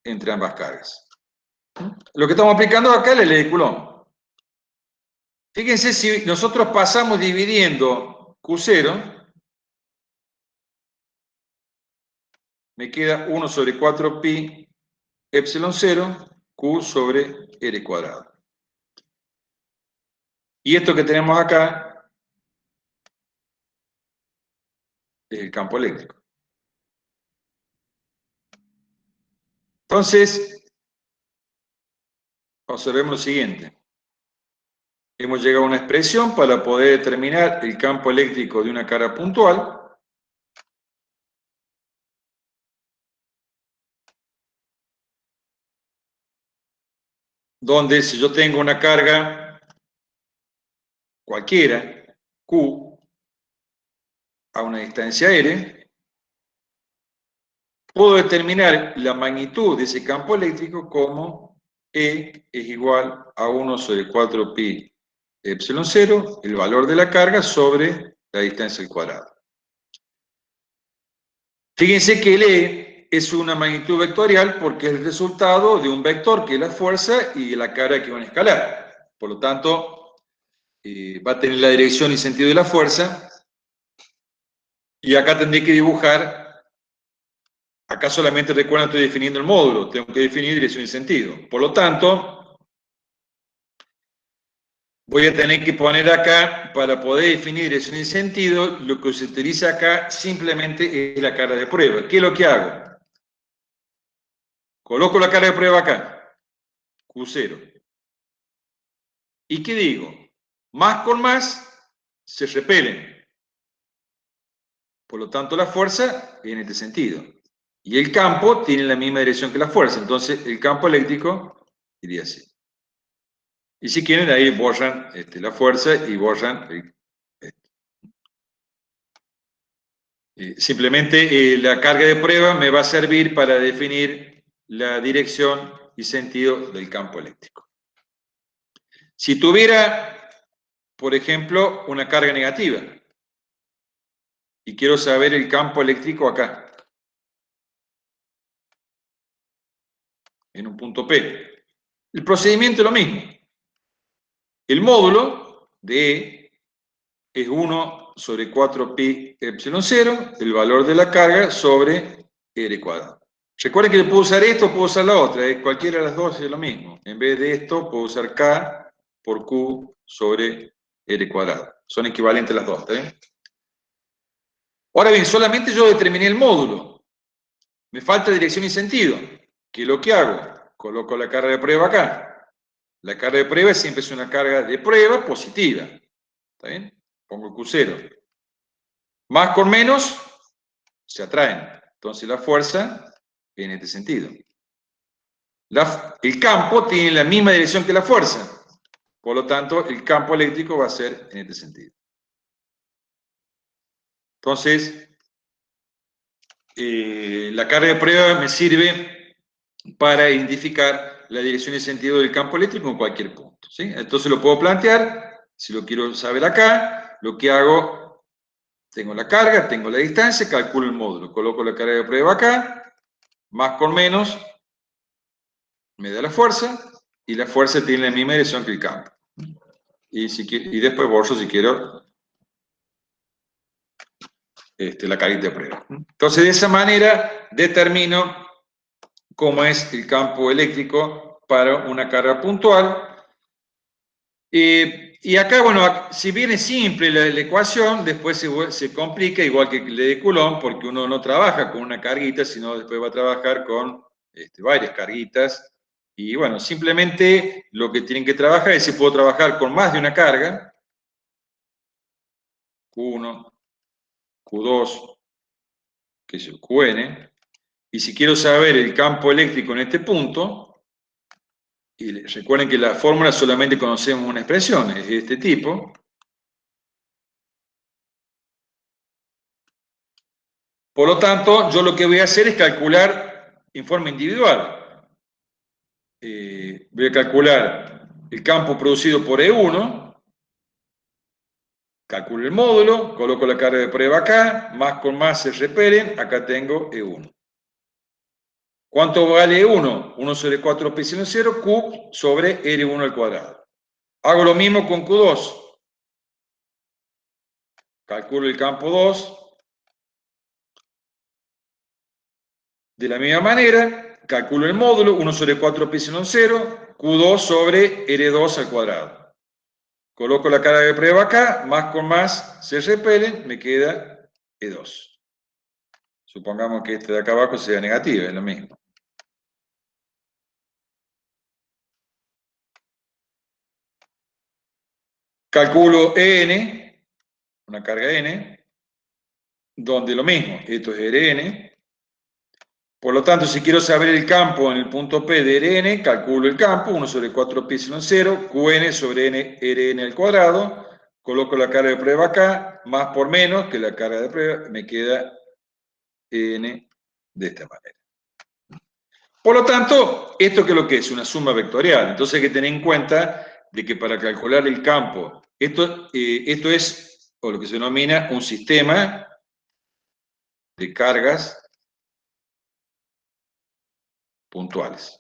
entre ambas cargas. Lo que estamos aplicando acá es la ley de Coulomb. Fíjense, si nosotros pasamos dividiendo Q0, me queda 1 sobre 4 pi epsilon 0, Q sobre R cuadrado. Y esto que tenemos acá es el campo eléctrico. Entonces, observemos lo siguiente. Hemos llegado a una expresión para poder determinar el campo eléctrico de una carga puntual. Donde si yo tengo una carga cualquiera, Q, a una distancia R, puedo determinar la magnitud de ese campo eléctrico como E es igual a 1 sobre 4 pi epsilon 0, el valor de la carga sobre la distancia al cuadrado. Fíjense que el E es una magnitud vectorial porque es el resultado de un vector que es la fuerza y la carga que es un escalar. Por lo tanto, va a tener la dirección y sentido de la fuerza. Y acá tendré que dibujar, acá solamente recuerden estoy definiendo el módulo, tengo que definir dirección y sentido. Por lo tanto, voy a tener que poner acá, para poder definir dirección y sentido, lo que se utiliza acá simplemente es la carga de prueba. ¿Qué es lo que hago? Coloco la carga de prueba acá, Q0. ¿Y qué digo? Más con más se repelen. Por lo tanto, la fuerza viene en este sentido. Y el campo tiene la misma dirección que la fuerza. Entonces, el campo eléctrico iría así. Y si quieren, ahí borran la fuerza y borran simplemente la carga de prueba me va a servir para definir la dirección y sentido del campo eléctrico. Si tuviera, por ejemplo, una carga negativa y quiero saber el campo eléctrico acá, en un punto P, el procedimiento es lo mismo. El módulo de E es 1 sobre 4 pi epsilon 0, el valor de la carga sobre R cuadrado. Recuerden que puedo usar esto o puedo usar la otra, cualquiera de las dos es lo mismo. En vez de esto, puedo usar K por Q sobre R cuadrado. Son equivalentes las dos, ¿está bien? Ahora bien, solamente yo determiné el módulo. Me falta dirección y sentido. ¿Qué es lo que hago? Coloco la carga de prueba acá. La carga de prueba siempre es una carga de prueba positiva. ¿Está bien? Pongo Q0. Más con menos se atraen. Entonces la fuerza viene en este sentido. El campo tiene la misma dirección que la fuerza. Por lo tanto, el campo eléctrico va a ser en este sentido. Entonces, la carga de prueba me sirve para identificar la dirección y sentido del campo eléctrico en cualquier punto, ¿sí? Entonces lo puedo plantear, si lo quiero saber acá, lo que hago, tengo la carga, tengo la distancia, calculo el módulo, coloco la carga de prueba acá, más con menos, me da la fuerza, y la fuerza tiene la misma dirección que el campo. Y después borro si quiero la carguita de prueba. Entonces, de esa manera determino cómo es el campo eléctrico para una carga puntual. Y acá, bueno, si bien es simple la ecuación, después se complica, igual que el de Coulomb, porque uno no trabaja con una carguita, sino después va a trabajar con varias carguitas. Y bueno, simplemente lo que tienen que trabajar es si puedo trabajar con más de una carga, Q1, Q2, que es el Qn, y si quiero saber el campo eléctrico en este punto, y recuerden que la fórmula solamente conocemos una expresión, es de este tipo. Por lo tanto, yo lo que voy a hacer es calcular en forma individual. Voy a calcular el campo producido por E1, calculo el módulo, coloco la carga de prueba acá, más con más se repelen, acá tengo E1. ¿Cuánto vale E1? 1 sobre 4 pi seno 0, Q sobre R1 al cuadrado. Hago lo mismo con Q2. Calculo el campo 2. De la misma manera, calculo el módulo, 1 sobre 4 pi seno 0, Q2 sobre R2 al cuadrado. Coloco la carga de prueba acá, más con más se repelen, me queda E2. Supongamos que este de acá abajo sea negativo, es lo mismo. Calculo EN, una carga N, donde lo mismo, esto es Rn. Por lo tanto, si quiero saber el campo en el punto P de Rn, calculo el campo, 1 sobre 4 pi epsilon 0, Qn sobre n, Rn al cuadrado, coloco la carga de prueba acá, más por menos que la carga de prueba, me queda N de esta manera. Por lo tanto, ¿esto qué es lo que es? Una suma vectorial. Entonces hay que tener en cuenta de que para calcular el campo, esto es, o lo que se denomina, un sistema de cargas puntuales.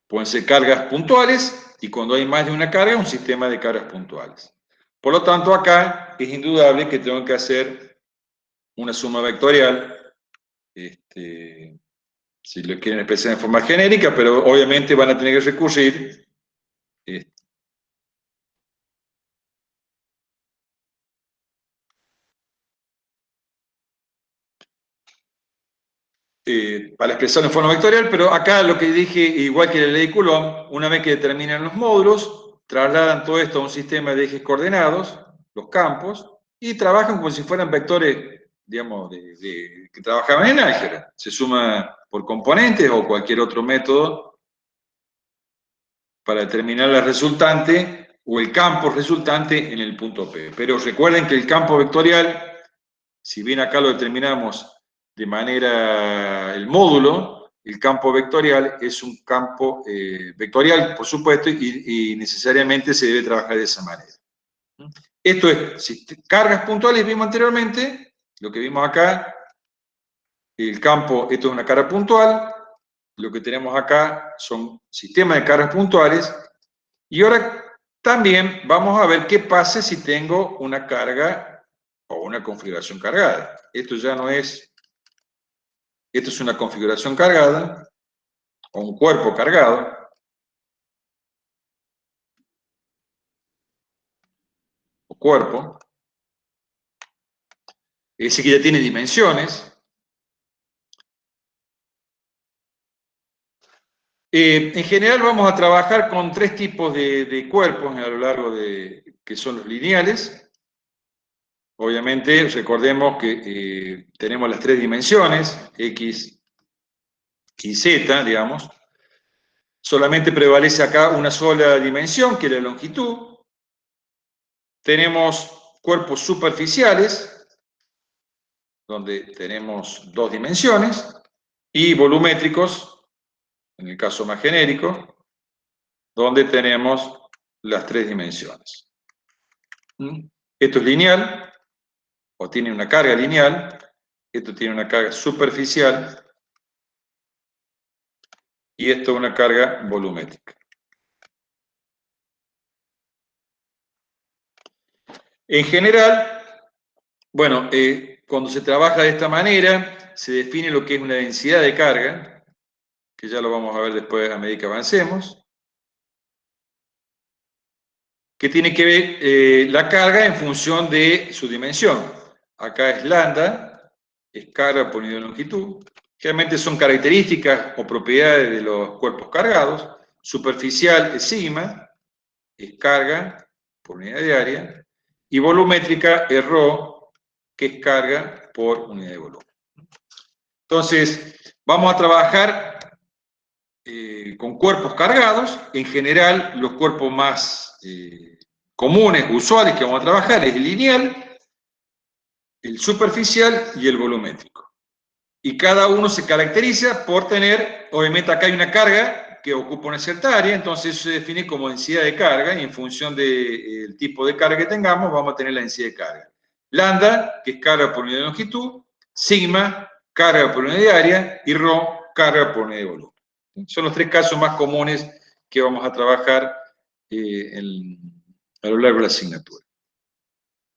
Pueden ser cargas puntuales y cuando hay más de una carga, un sistema de cargas puntuales. Por lo tanto, acá es indudable que tengo que hacer una suma vectorial, si lo quieren expresar en forma genérica, pero obviamente van a tener que recurrir para expresarlo en forma vectorial, pero acá lo que dije, igual que la ley de Coulomb, una vez que determinan los módulos, trasladan todo esto a un sistema de ejes coordenados, los campos, y trabajan como si fueran vectores, digamos, que trabajaban en álgebra. Se suma por componentes o cualquier otro método para determinar la resultante o el campo resultante en el punto P. Pero recuerden que el campo vectorial, si bien acá lo determinamos de manera, el módulo, el campo vectorial es un campo vectorial, por supuesto, y necesariamente se debe trabajar de esa manera. Esto es, si cargas puntuales vimos anteriormente, lo que vimos acá, el campo, esto es una carga puntual, lo que tenemos acá son sistemas de cargas puntuales, y ahora también vamos a ver qué pasa si tengo una carga o una configuración cargada. Esto ya no es, esto es una configuración cargada, o un cuerpo cargado, o cuerpo, es decir, que ya tiene dimensiones. En general vamos a trabajar con tres tipos de cuerpos a lo largo de, que son los lineales. Obviamente, recordemos que tenemos las tres dimensiones, X y Z, digamos. Solamente prevalece acá una sola dimensión, que es la longitud. Tenemos cuerpos superficiales, donde tenemos dos dimensiones, y volumétricos, en el caso más genérico, donde tenemos las tres dimensiones. Esto es lineal, o tiene una carga lineal, esto tiene una carga superficial, y esto es una carga volumétrica. En general, bueno, cuando se trabaja de esta manera, se define lo que es una densidad de carga, que ya lo vamos a ver después a medida que avancemos, que tiene que ver la carga en función de su dimensión. Acá es lambda, es carga por unidad de longitud. Generalmente son características o propiedades de los cuerpos cargados. Superficial es sigma, es carga por unidad de área. Y volumétrica es ρ, que es carga por unidad de volumen. Entonces, vamos a trabajar con cuerpos cargados. En general, los cuerpos más comunes, usuales que vamos a trabajar es el lineal, el superficial y el volumétrico. Y cada uno se caracteriza por tener, obviamente acá hay una carga que ocupa una cierta área, entonces eso se define como densidad de carga y en función del tipo de carga que tengamos vamos a tener la densidad de carga. Lambda, que es carga por unidad de longitud, sigma, carga por unidad de área y ρ, carga por unidad de volumen. Son los tres casos más comunes que vamos a trabajar a lo largo de la asignatura.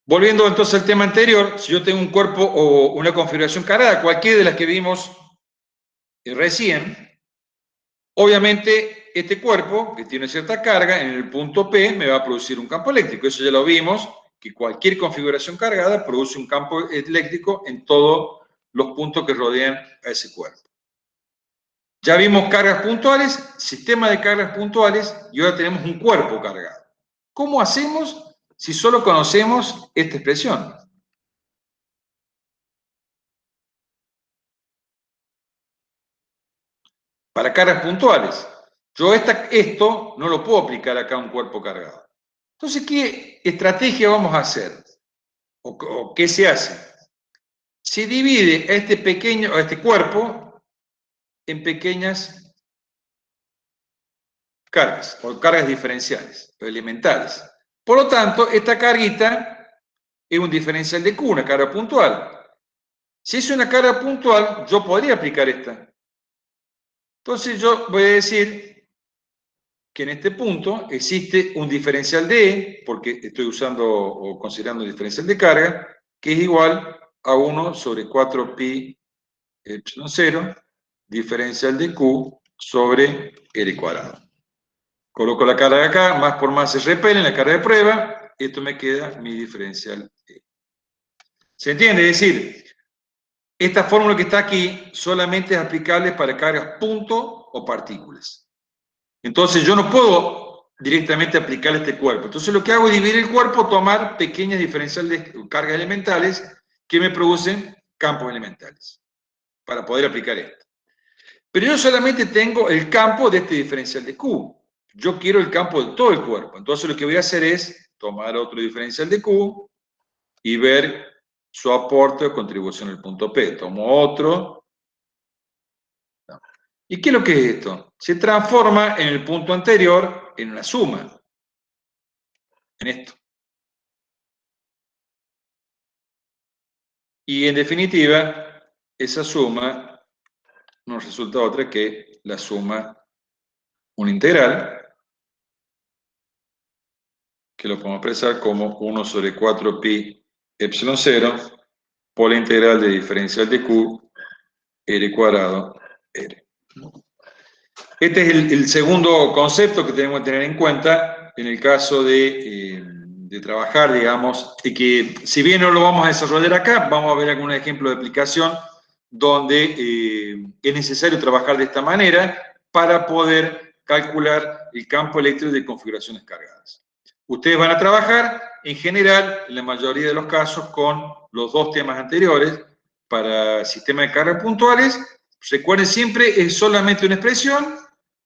Volviendo entonces al tema anterior, si yo tengo un cuerpo o una configuración cargada, cualquiera de las que vimos recién, obviamente este cuerpo, que tiene cierta carga, en el punto P me va a producir un campo eléctrico. Eso ya lo vimos, que cualquier configuración cargada produce un campo eléctrico en todos los puntos que rodean a ese cuerpo. Ya vimos cargas puntuales, sistema de cargas puntuales, y ahora tenemos un cuerpo cargado. ¿Cómo hacemos si solo conocemos esta expresión? Para cargas puntuales. Yo esto no lo puedo aplicar acá a un cuerpo cargado. Entonces, ¿qué estrategia vamos a hacer? ¿O qué se hace? Se divide a este cuerpo en pequeñas cargas, o cargas diferenciales, o elementales. Por lo tanto, esta carguita es un diferencial de Q, una carga puntual. Si es una carga puntual, yo podría aplicar esta. Entonces yo voy a decir que en este punto existe un diferencial de E, porque estoy usando o considerando el diferencial de carga, que es igual a 1 sobre 4pi epsilon 0, diferencial de Q sobre L cuadrado. Coloco la carga acá, más por más se repele en la carga de prueba, esto me queda mi diferencial E. ¿Se entiende? Es decir, esta fórmula que está aquí solamente es aplicable para cargas punto o partículas. Entonces yo no puedo directamente aplicar este cuerpo. Entonces lo que hago es dividir el cuerpo, tomar pequeñas diferenciales de cargas elementales que me producen campos elementales para poder aplicar esto. Pero yo solamente tengo el campo de este diferencial de Q. Yo quiero el campo de todo el cuerpo. Entonces lo que voy a hacer es tomar otro diferencial de Q y ver su aporte o contribución al punto P. Tomo otro. ¿Y qué es lo que es esto? Se transforma en el punto anterior en una suma. En esto. Y en definitiva, esa suma nos resulta otra que la suma una integral, que lo podemos expresar como 1 sobre 4pi epsilon 0 por la integral de diferencial de Q, R cuadrado, R. Este es el segundo concepto que tenemos que tener en cuenta en el caso de trabajar, digamos, y que si bien no lo vamos a desarrollar acá, vamos a ver algún ejemplo de aplicación donde es necesario trabajar de esta manera para poder calcular el campo eléctrico de configuraciones cargadas. Ustedes van a trabajar, en general, en la mayoría de los casos, con los dos temas anteriores. Para sistemas de cargas puntuales, recuerden siempre, es solamente una expresión,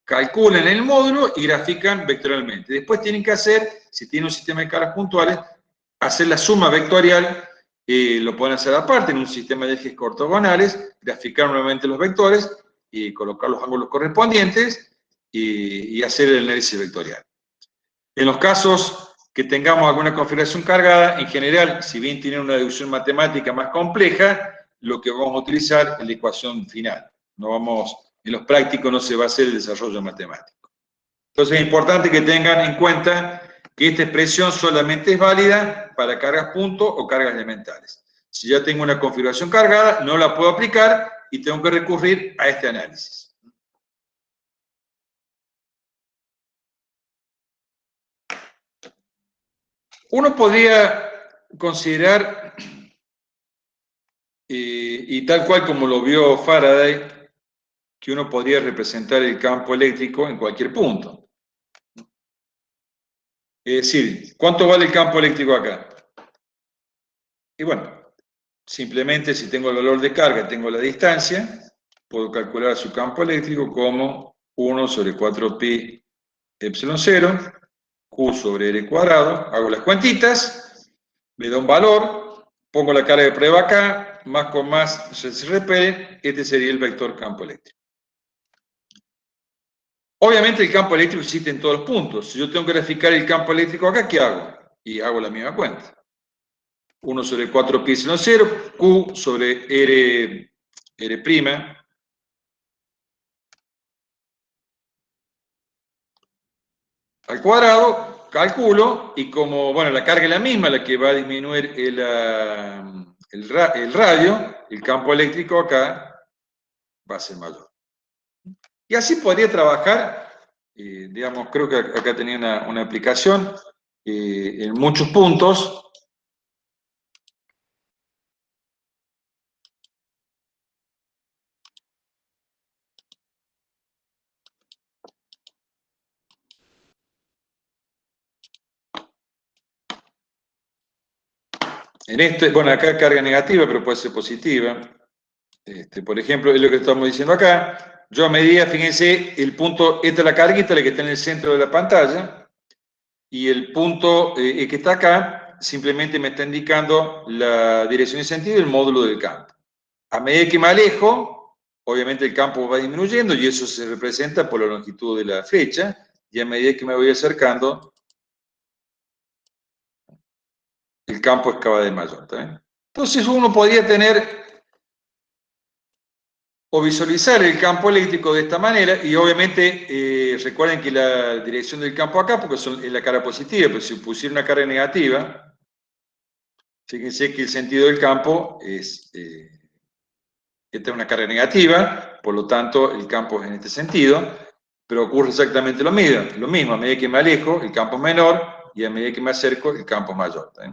calculan el módulo y grafican vectorialmente. Después tienen que hacer, si tienen un sistema de cargas puntuales, hacer la suma vectorial, lo pueden hacer aparte en un sistema de ejes ortogonales, graficar nuevamente los vectores y colocar los ángulos correspondientes y hacer el análisis vectorial. En los casos que tengamos alguna configuración cargada, en general, si bien tienen una deducción matemática más compleja, lo que vamos a utilizar es la ecuación final. En los prácticos no se va a hacer el desarrollo matemático. Entonces es importante que tengan en cuenta que esta expresión solamente es válida para cargas punto o cargas elementales. Si ya tengo una configuración cargada, no la puedo aplicar y tengo que recurrir a este análisis. Uno podría considerar, y tal cual como lo vio Faraday, que uno podría representar el campo eléctrico en cualquier punto. Es decir, ¿cuánto vale el campo eléctrico acá? Y bueno, simplemente si tengo el valor de carga, tengo la distancia, puedo calcular su campo eléctrico como 1 sobre 4pi epsilon 0, Q sobre R cuadrado, hago las cuentitas, me da un valor, pongo la carga de prueba acá, más con más se repele, este sería el vector campo eléctrico. Obviamente el campo eléctrico existe en todos los puntos. Si yo tengo que graficar el campo eléctrico acá, ¿qué hago? Y hago la misma cuenta. 1 sobre 4 pi epsilon 0, Q sobre R' al cuadrado, calculo, y como, bueno, la carga es la misma, la que va a disminuir el radio, el campo eléctrico acá va a ser mayor. Y así podría trabajar, digamos, creo que acá tenía una aplicación en muchos puntos. En este, bueno, acá carga negativa, pero puede ser positiva. Por ejemplo, es lo que estamos diciendo acá. Yo a medida, fíjense, el punto, esta es la carguita, la que está en el centro de la pantalla, y el punto que está acá simplemente me está indicando la dirección y sentido del módulo del campo. A medida que me alejo, obviamente el campo va disminuyendo y eso se representa por la longitud de la flecha, y a medida que me voy acercando, el campo es cada vez mayor. ¿Está bien? Entonces uno podría tener o visualizar el campo eléctrico de esta manera, y obviamente recuerden que la dirección del campo acá, porque es la cara positiva, pero si pusiera una carga negativa, fíjense que el sentido del campo es, esta es una carga negativa, por lo tanto el campo es en este sentido, pero ocurre exactamente lo mismo, a medida que me alejo el campo es menor, y a medida que me acerco el campo es mayor. ¿Eh?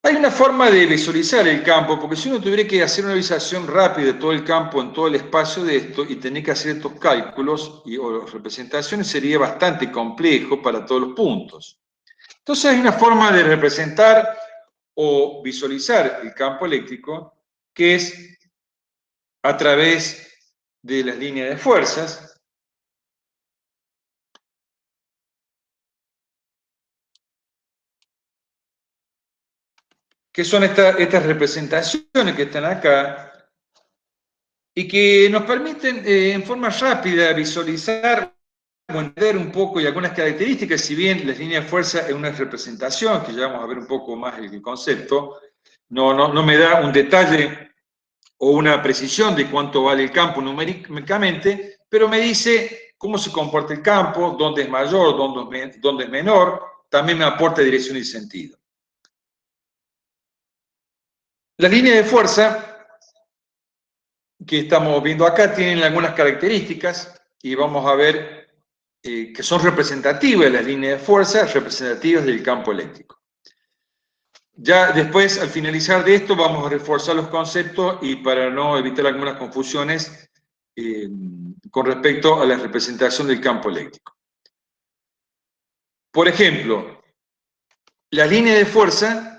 Hay una forma de visualizar el campo, porque si uno tuviera que hacer una visualización rápida de todo el campo en todo el espacio de esto y tener que hacer estos cálculos o representaciones, sería bastante complejo para todos los puntos. Entonces hay una forma de representar o visualizar el campo eléctrico que es a través de las líneas de fuerzas. Que son estas representaciones que están acá, y que nos permiten en forma rápida visualizar o entender un poco y algunas características, si bien las líneas de fuerza es una representación, que ya vamos a ver un poco más el concepto, no me da un detalle o una precisión de cuánto vale el campo numéricamente, pero me dice cómo se comporta el campo, dónde es mayor, dónde es menor, también me aporta dirección y sentido. Las líneas de fuerza que estamos viendo acá tienen algunas características y vamos a ver que son representativas las líneas de fuerza, representativas del campo eléctrico. Ya después, al finalizar de esto, vamos a reforzar los conceptos y para no evitar algunas confusiones con respecto a la representación del campo eléctrico. Por ejemplo, las líneas de fuerza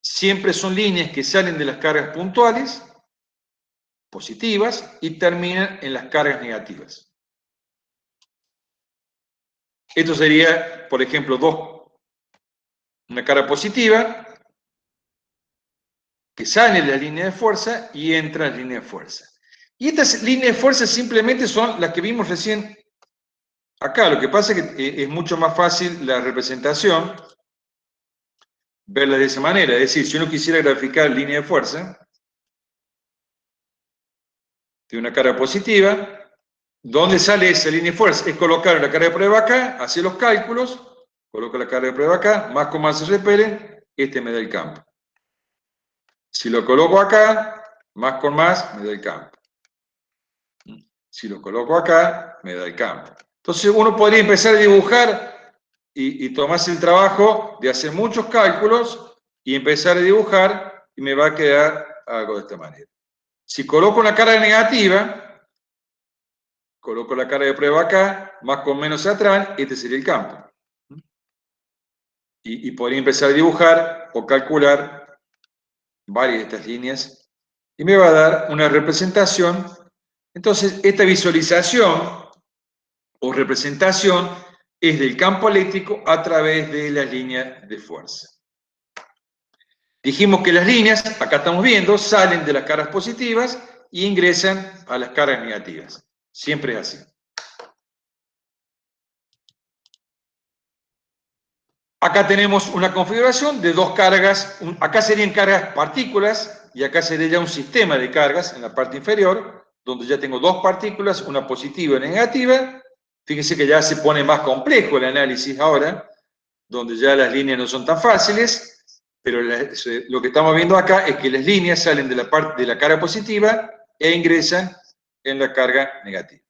siempre son líneas que salen de las cargas puntuales, positivas, y terminan en las cargas negativas. Esto sería, por ejemplo, una carga positiva que sale de la línea de fuerza y entra en la línea de fuerza. Y estas líneas de fuerza simplemente son las que vimos recién acá. Lo que pasa es que es mucho más fácil la representación, verla de esa manera. Es decir, si uno quisiera graficar línea de fuerza, de una carga positiva, ¿Dónde sale esa línea de fuerza? Es colocar la carga de prueba acá, hacer los cálculos, coloco la carga de prueba acá, más con más se repelen, este me da el campo. Si lo coloco acá, más con más, me da el campo. Si lo coloco acá, me da el campo. Entonces uno podría empezar a dibujar y tomarse el trabajo de hacer muchos cálculos y empezar a dibujar y me va a quedar algo de esta manera. Si coloco una carga negativa, coloco la carga de prueba acá, más con menos atrás, este sería el campo. Y podría empezar a dibujar o calcular varias de estas líneas y me va a dar una representación. Entonces, esta visualización o representación es del campo eléctrico a través de las líneas de fuerza. Dijimos que las líneas, acá estamos viendo, salen de las cargas positivas e ingresan a las cargas negativas. Siempre es así. Acá tenemos una configuración de dos cargas, acá serían cargas partículas y acá sería ya un sistema de cargas en la parte inferior, donde ya tengo dos partículas, una positiva y una negativa. Fíjense que ya se pone más complejo el análisis ahora, donde ya las líneas no son tan fáciles, pero lo que estamos viendo acá es que las líneas salen de la parte de la carga positiva e ingresan en la carga negativa.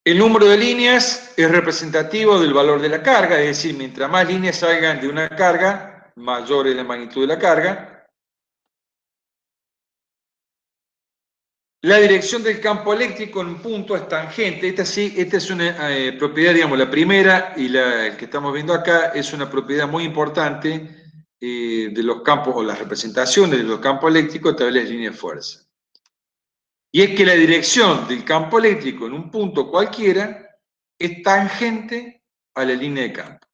El número de líneas es representativo del valor de la carga, es decir, mientras más líneas salgan de una carga, mayor es la magnitud de la carga. La dirección del campo eléctrico en un punto es tangente. Esta es una propiedad, digamos, la primera y la que estamos viendo acá es una propiedad muy importante de los campos o las representaciones de los campos eléctricos a través de las líneas de fuerza. Y es que la dirección del campo eléctrico en un punto cualquiera es tangente a la línea de campo.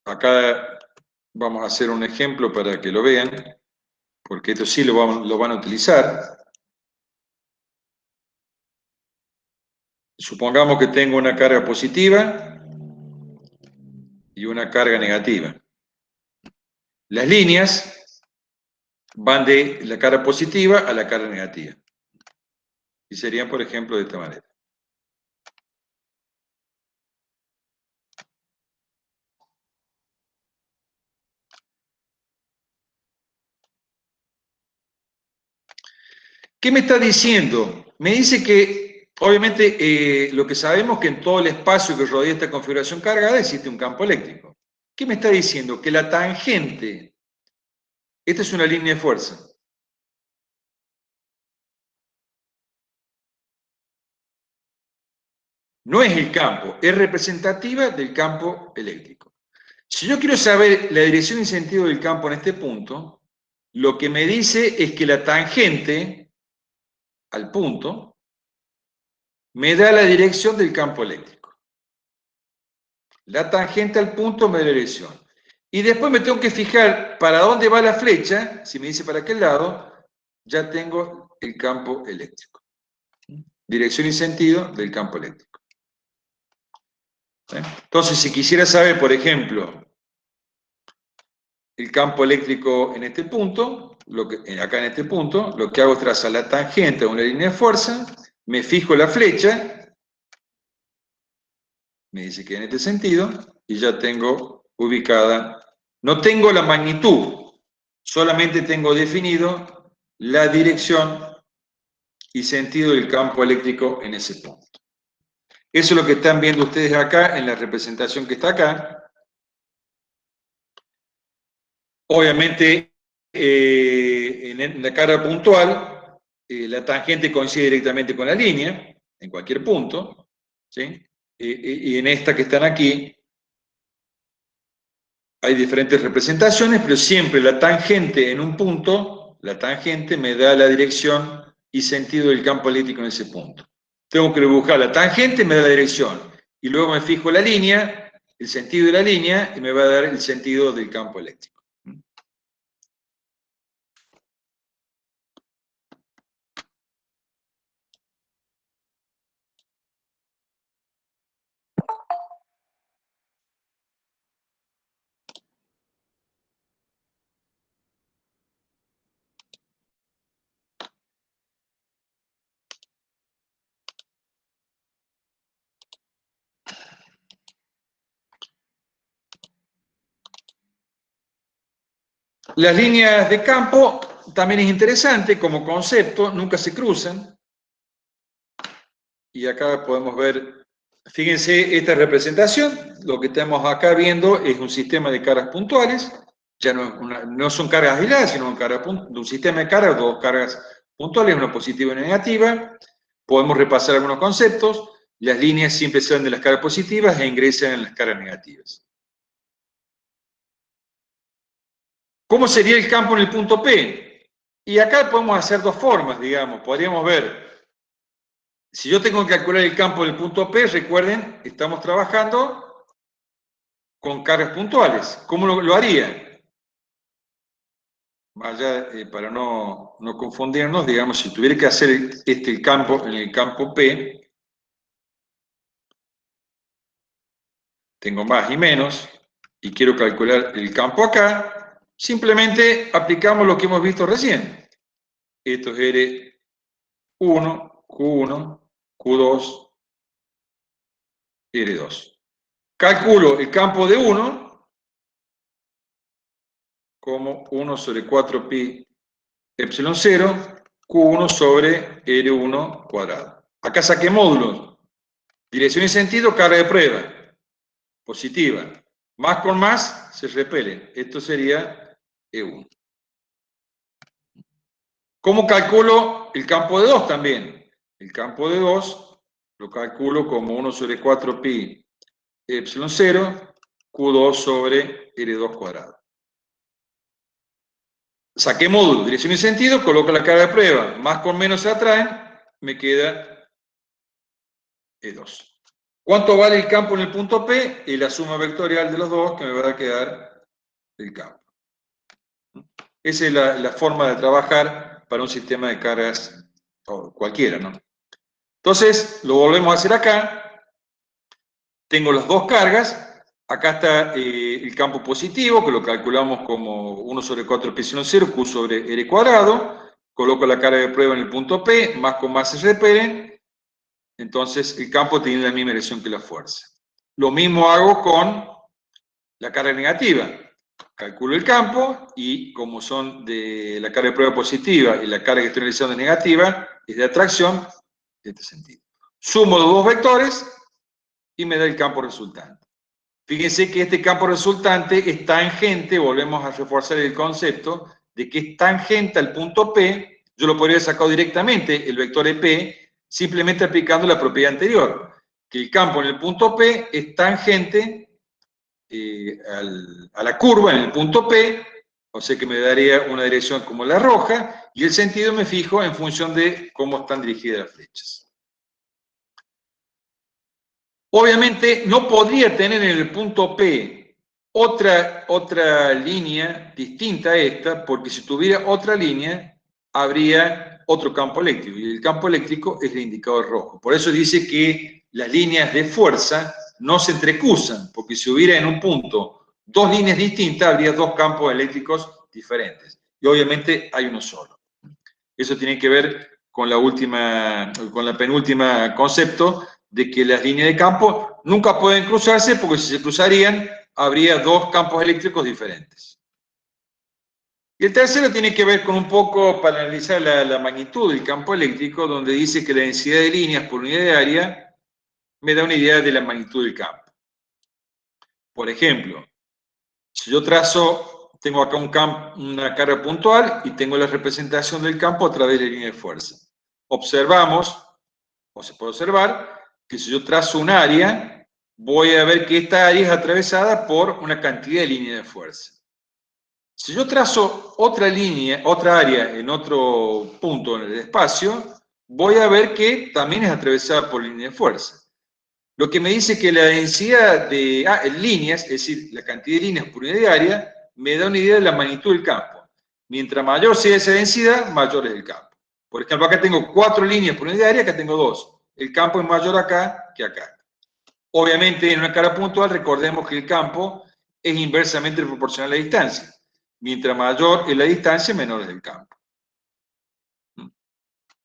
Acá vamos a hacer un ejemplo para que lo vean, porque esto sí lo van a utilizar. Supongamos que tengo una carga positiva y una carga negativa. Las líneas van de la carga positiva a la carga negativa. Y serían, por ejemplo, de esta manera. ¿Qué me está diciendo? Me dice que, obviamente, lo que sabemos que en todo el espacio que rodea esta configuración cargada existe un campo eléctrico. ¿Qué me está diciendo? Que la tangente, esta es una línea de fuerza. No es el campo, es representativa del campo eléctrico. Si yo quiero saber la dirección y sentido del campo en este punto, lo que me dice es que la tangente al punto me da la dirección del campo eléctrico. La tangente al punto me da la dirección. Y después me tengo que fijar para dónde va la flecha. Si me dice para qué lado, ya tengo el campo eléctrico. Dirección y sentido del campo eléctrico. Entonces, si quisiera saber, por ejemplo, el campo eléctrico en este punto, acá en este punto, lo que hago es trazar la tangente a una línea de fuerza, me fijo la flecha, me dice que en este sentido, y ya tengo ubicada, no tengo la magnitud, solamente tengo definido la dirección y sentido del campo eléctrico en ese punto. Eso es lo que están viendo ustedes acá en la representación que está acá. Obviamente, en la carga puntual, la tangente coincide directamente con la línea, en cualquier punto, ¿sí? Y en esta que están aquí, hay diferentes representaciones, pero siempre la tangente en un punto, la tangente me da la dirección y sentido del campo eléctrico en ese punto. Tengo que dibujar la tangente, me da la dirección, y luego me fijo la línea, el sentido de la línea, y me va a dar el sentido del campo eléctrico. Las líneas de campo también es interesante como concepto, nunca se cruzan. Y acá podemos ver, fíjense esta representación, lo que estamos acá viendo es un sistema de cargas puntuales, ya no son cargas aisladas, sino un sistema de cargas, dos cargas puntuales, una positiva y una negativa. Podemos repasar algunos conceptos, las líneas siempre salen de las cargas positivas e ingresan en las cargas negativas. ¿Cómo sería el campo en el punto P? Y acá podemos hacer dos formas, digamos, podríamos ver. Si yo tengo que calcular el campo del punto P, recuerden, estamos trabajando con cargas puntuales. ¿Cómo lo haría? Vaya, para no confundirnos, digamos, si tuviera que hacer el campo en el campo P, tengo más y menos, y quiero calcular el campo acá, simplemente aplicamos lo que hemos visto recién. Esto es R1, Q1, Q2, R2. Calculo el campo de 1 como 1 sobre 4 pi epsilon 0, Q1 sobre R1 cuadrado. Acá saqué módulos. Dirección y sentido, carga de prueba. Positiva. Más con más se repelen. Esto sería E1. ¿Cómo calculo el campo de 2 también? El campo de 2 lo calculo como 1 sobre 4 pi epsilon 0, Q2 sobre R2 cuadrado. Saqué módulo, dirección y sentido, coloco la carga de prueba. Más con menos se atraen, me queda E2. ¿Cuánto vale el campo en el punto P? Y la suma vectorial de los dos, que me va a quedar el campo. Esa es la forma de trabajar para un sistema de cargas cualquiera, ¿no? Entonces, lo volvemos a hacer acá. Tengo las dos cargas. Acá está el campo positivo, que lo calculamos como 1 sobre 4 pi epsilon 0, Q sobre R cuadrado. Coloco la carga de prueba en el punto P, más con más se repelen. Entonces, el campo tiene la misma dirección que la fuerza. Lo mismo hago con la carga negativa. Calculo el campo y como son de la carga de prueba positiva y la carga que estoy realizando es negativa, es de atracción, de este sentido. Sumo los dos vectores y me da el campo resultante. Fíjense que este campo resultante es tangente, volvemos a reforzar el concepto de que es tangente al punto P. Yo lo podría sacar directamente, el vector EP, simplemente aplicando la propiedad anterior, que el campo en el punto P es tangente a la curva en el punto P, o sea que me daría una dirección como la roja, y el sentido me fijo en función de cómo están dirigidas las flechas. Obviamente no podría tener en el punto P otra línea distinta a esta, porque si tuviera otra línea, habría otro campo eléctrico, y el campo eléctrico es el indicador rojo. Por eso dice que las líneas de fuerza no se entrecruzan, porque si hubiera en un punto dos líneas distintas, habría dos campos eléctricos diferentes. Y obviamente hay uno solo. Eso tiene que ver con la penúltima concepto, de que las líneas de campo nunca pueden cruzarse, porque si se cruzarían, habría dos campos eléctricos diferentes. Y el tercero tiene que ver con un poco, para analizar la magnitud del campo eléctrico, donde dice que la densidad de líneas por unidad de área me da una idea de la magnitud del campo. Por ejemplo, si yo tengo acá una carga puntual y tengo la representación del campo a través de la línea de fuerza. Observamos, o se puede observar, que si yo trazo un área, voy a ver que esta área es atravesada por una cantidad de líneas de fuerza. Si yo trazo otra área en otro punto en el espacio, voy a ver que también es atravesada por líneas de fuerza. Lo que me dice que la densidad de líneas, es decir, la cantidad de líneas por unidad de área, me da una idea de la magnitud del campo. Mientras mayor sea esa densidad, mayor es el campo. Por ejemplo, acá tengo 4 líneas por unidad de área, acá tengo 2. El campo es mayor acá que acá. Obviamente, en una carga puntual, recordemos que el campo es inversamente proporcional a la distancia. Mientras mayor es la distancia, menor es el campo.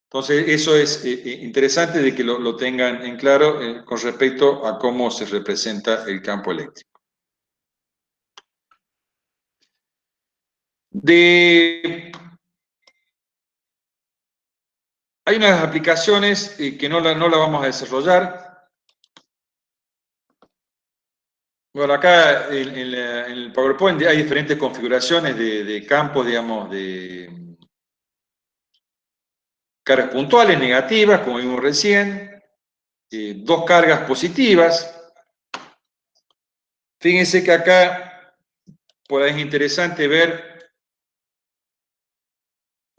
Entonces, eso es interesante de que lo tengan en claro con respecto a cómo se representa el campo eléctrico. Hay unas aplicaciones que no la vamos a desarrollar. Bueno, acá en el PowerPoint hay diferentes configuraciones de campos, digamos, de cargas puntuales, negativas, como vimos recién, dos cargas positivas. Fíjense que acá, por ahí es interesante ver,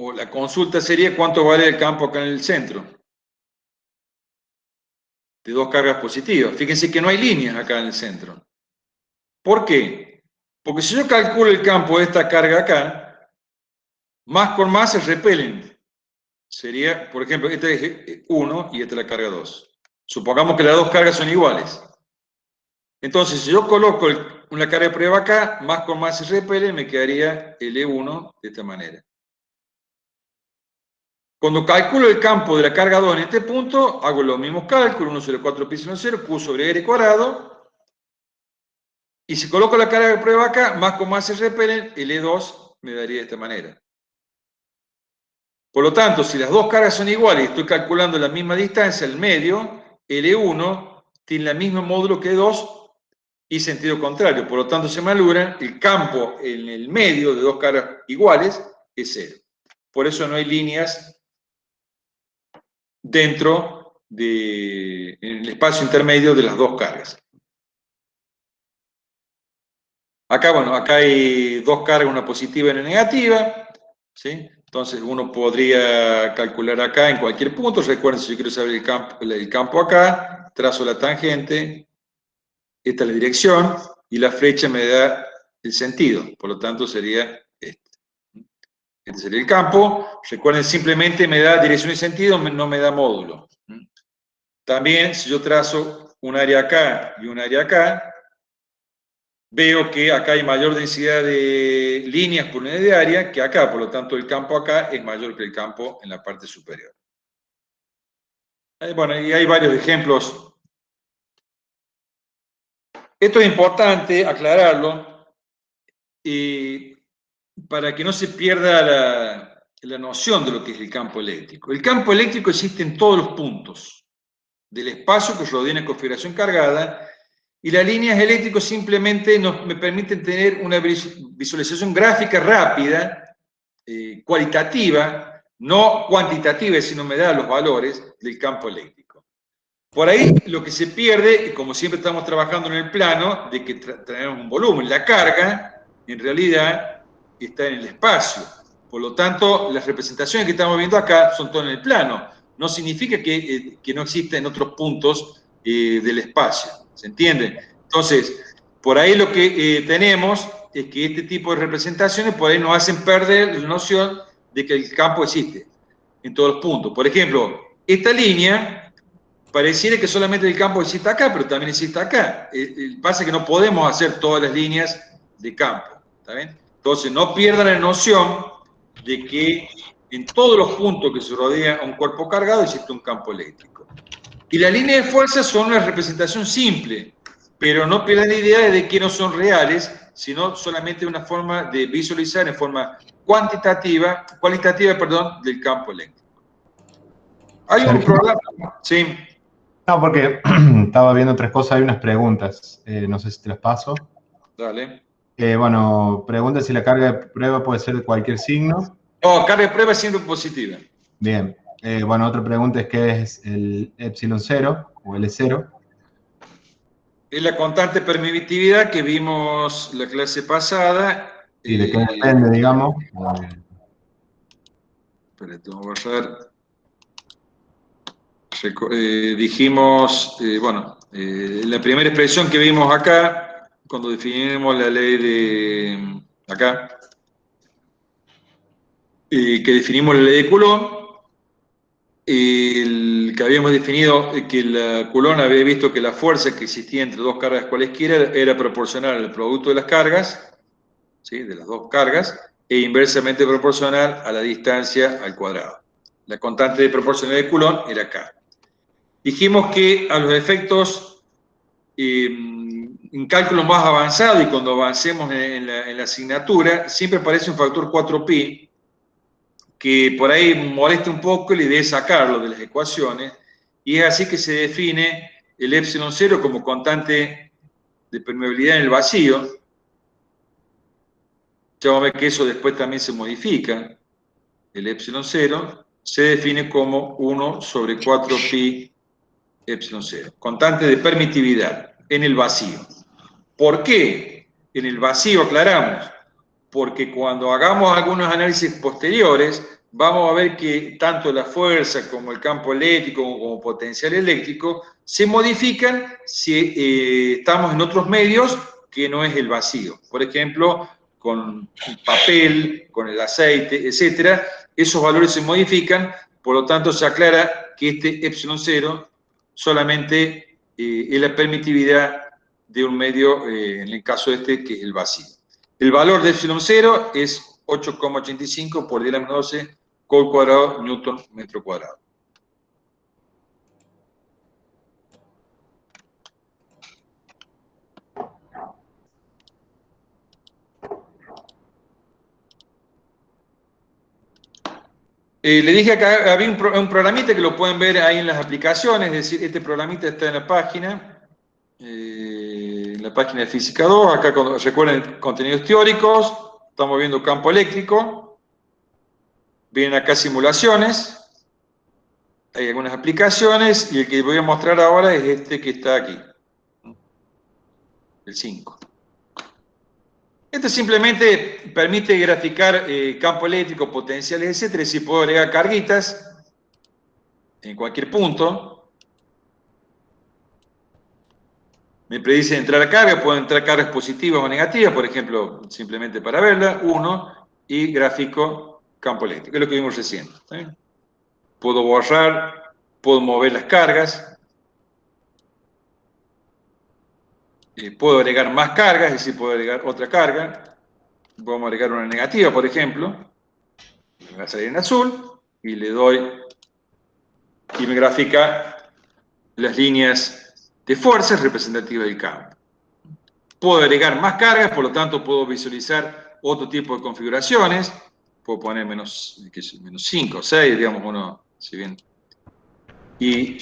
o la consulta sería cuánto vale el campo acá en el centro, de dos cargas positivas. Fíjense que no hay líneas acá en el centro. ¿Por qué? Porque si yo calculo el campo de esta carga acá, más con más se repelen. Sería, por ejemplo, este es 1 y esta es la carga 2. Supongamos que las dos cargas son iguales. Entonces, si yo coloco una carga de prueba acá, más con más se repele, me quedaría el E1 de esta manera. Cuando calculo el campo de la carga 2 en este punto, hago los mismos cálculos, 1 sobre 4 pi seno 0, Q sobre R cuadrado. Y si coloco la carga de prueba acá, más con más se repelen, el E2 me daría de esta manera. Por lo tanto, si las dos cargas son iguales y estoy calculando la misma distancia, el medio, el E1 tiene el mismo módulo que E2 y sentido contrario. Por lo tanto, se malogran, el campo en el medio de dos cargas iguales es 0. Por eso no hay líneas dentro en el espacio intermedio de las dos cargas. Acá, bueno, acá hay dos cargas, una positiva y una negativa, ¿sí? Entonces uno podría calcular acá en cualquier punto. Recuerden, si yo quiero saber el campo acá, trazo la tangente, esta es la dirección, y la flecha me da el sentido. Por lo tanto, sería este. Este sería el campo. Recuerden, simplemente me da dirección y sentido, no me da módulo. También, si yo trazo un área acá y un área acá, veo que acá hay mayor densidad de líneas por unidad de área que acá, por lo tanto el campo acá es mayor que el campo en la parte superior. Bueno, y hay varios ejemplos. Esto es importante aclararlo para que no se pierda la noción de lo que es el campo eléctrico. El campo eléctrico existe en todos los puntos del espacio que rodea una configuración cargada. Y las líneas eléctricas simplemente me permiten tener una visualización gráfica rápida, cualitativa, no cuantitativa, sino me da los valores del campo eléctrico. Por ahí lo que se pierde, como siempre estamos trabajando en el plano, de que tenemos un volumen. La carga, en realidad, está en el espacio. Por lo tanto, las representaciones que estamos viendo acá son todas en el plano. No significa que no exista en otros puntos del espacio. ¿Se entiende? Entonces, por ahí lo que tenemos es que este tipo de representaciones por ahí nos hacen perder la noción de que el campo existe en todos los puntos. Por ejemplo, esta línea pareciera que solamente el campo existe acá, pero también existe acá. Pasa que no podemos hacer todas las líneas de campo. ¿Está bien? Entonces, no pierdan la noción de que en todos los puntos que se rodea a un cuerpo cargado existe un campo eléctrico. Y las líneas de fuerza son una representación simple, pero no pierdan la idea de que no son reales, sino solamente una forma de visualizar en forma cualitativa, del campo eléctrico. Hay un programa, sí. No, porque estaba viendo otras cosas, hay unas preguntas, no sé si te las paso. Dale. Bueno, pregunta si la carga de prueba puede ser de cualquier signo. No, carga de prueba es siempre positiva. Bien. Bueno, otra pregunta es qué es el epsilon 0 o L0. Es la constante permitividad que vimos la clase pasada. ¿Y de qué depende, digamos? Espérate, vamos a ver. Dijimos, bueno, la primera expresión que vimos acá, cuando definimos la ley de acá, que definimos la ley de Coulomb, que habíamos definido que Coulomb había visto que la fuerza que existía entre dos cargas cualesquiera era proporcional al producto de las cargas, ¿sí? De las dos cargas, e inversamente proporcional a la distancia al cuadrado. La constante de proporcionalidad de Coulomb era K. Dijimos que a los efectos en cálculo más avanzado y cuando avancemos en la asignatura, siempre aparece un factor 4pi, que por ahí molesta un poco y la idea es sacarlo de las ecuaciones, y es así que se define el epsilon 0 como constante de permeabilidad en el vacío. Ya vamos a ver que eso después también se modifica. El epsilon 0 se define como 1 sobre 4pi epsilon 0, constante de permitividad en el vacío. ¿Por qué? En el vacío aclaramos, porque cuando hagamos algunos análisis posteriores, vamos a ver que tanto la fuerza como el campo eléctrico como potencial eléctrico se modifican si estamos en otros medios que no es el vacío. Por ejemplo, con el papel, con el aceite, etcétera, esos valores se modifican, por lo tanto se aclara que este epsilon 0 solamente es la permitividad de un medio, en el caso este, que es el vacío. El valor de epsilon 0 es 8,85 por 10 a la menos 12 col cuadrado newton metro cuadrado. Le dije que había un programita que lo pueden ver ahí en las aplicaciones, es decir, este programita está en la página de Física 2, acá recuerden contenidos teóricos, estamos viendo campo eléctrico, vienen acá simulaciones, hay algunas aplicaciones, y el que voy a mostrar ahora es este que está aquí, el 5. Este simplemente permite graficar campo eléctrico, potenciales, etc. Si puedo agregar carguitas en cualquier punto. Me predice entrar carga, pueden entrar cargas positivas o negativas, por ejemplo, simplemente para verla, 1, y gráfico campo eléctrico, es lo que vimos recién. ¿Sí? Puedo borrar, puedo mover las cargas, puedo agregar más cargas, es decir, puedo agregar otra carga, vamos a agregar una negativa, por ejemplo, me va a salir en azul, y le doy, y me grafica las líneas de fuerzas representativas del campo. Puedo agregar más cargas, por lo tanto puedo visualizar otro tipo de configuraciones, puedo poner menos 5 o 6, digamos, uno, si bien, y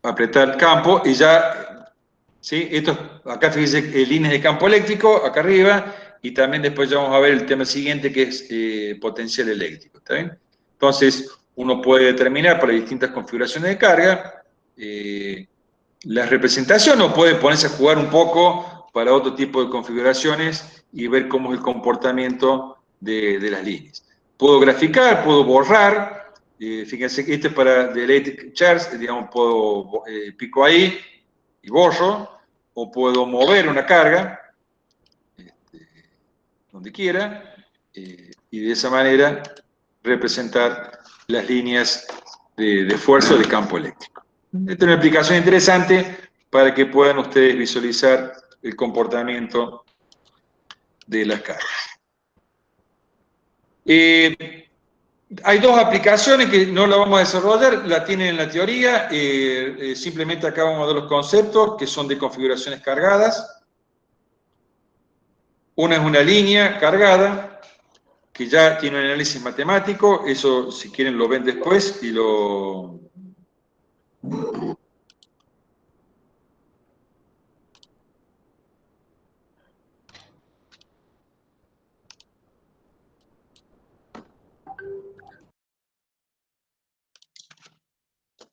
apretar el campo, y ya, ¿sí? Esto, acá fíjense líneas de campo eléctrico, acá arriba, y también después ya vamos a ver el tema siguiente, que es potencial eléctrico, ¿está bien? Entonces, uno puede determinar para distintas configuraciones de carga la representación, o puede ponerse a jugar un poco para otro tipo de configuraciones y ver cómo es el comportamiento de las líneas. Puedo graficar, puedo borrar, fíjense que este es para the electric charge, digamos, puedo pico ahí y borro, o puedo mover una carga donde quiera, y de esa manera representar las líneas de fuerza de campo eléctrico. Esta es una aplicación interesante para que puedan ustedes visualizar el comportamiento de las cargas. Hay dos aplicaciones que no la vamos a desarrollar, la tienen en la teoría, simplemente acá vamos a ver los conceptos que son de configuraciones cargadas. Una es una línea cargada, que ya tiene un análisis matemático, eso si quieren lo ven después y lo...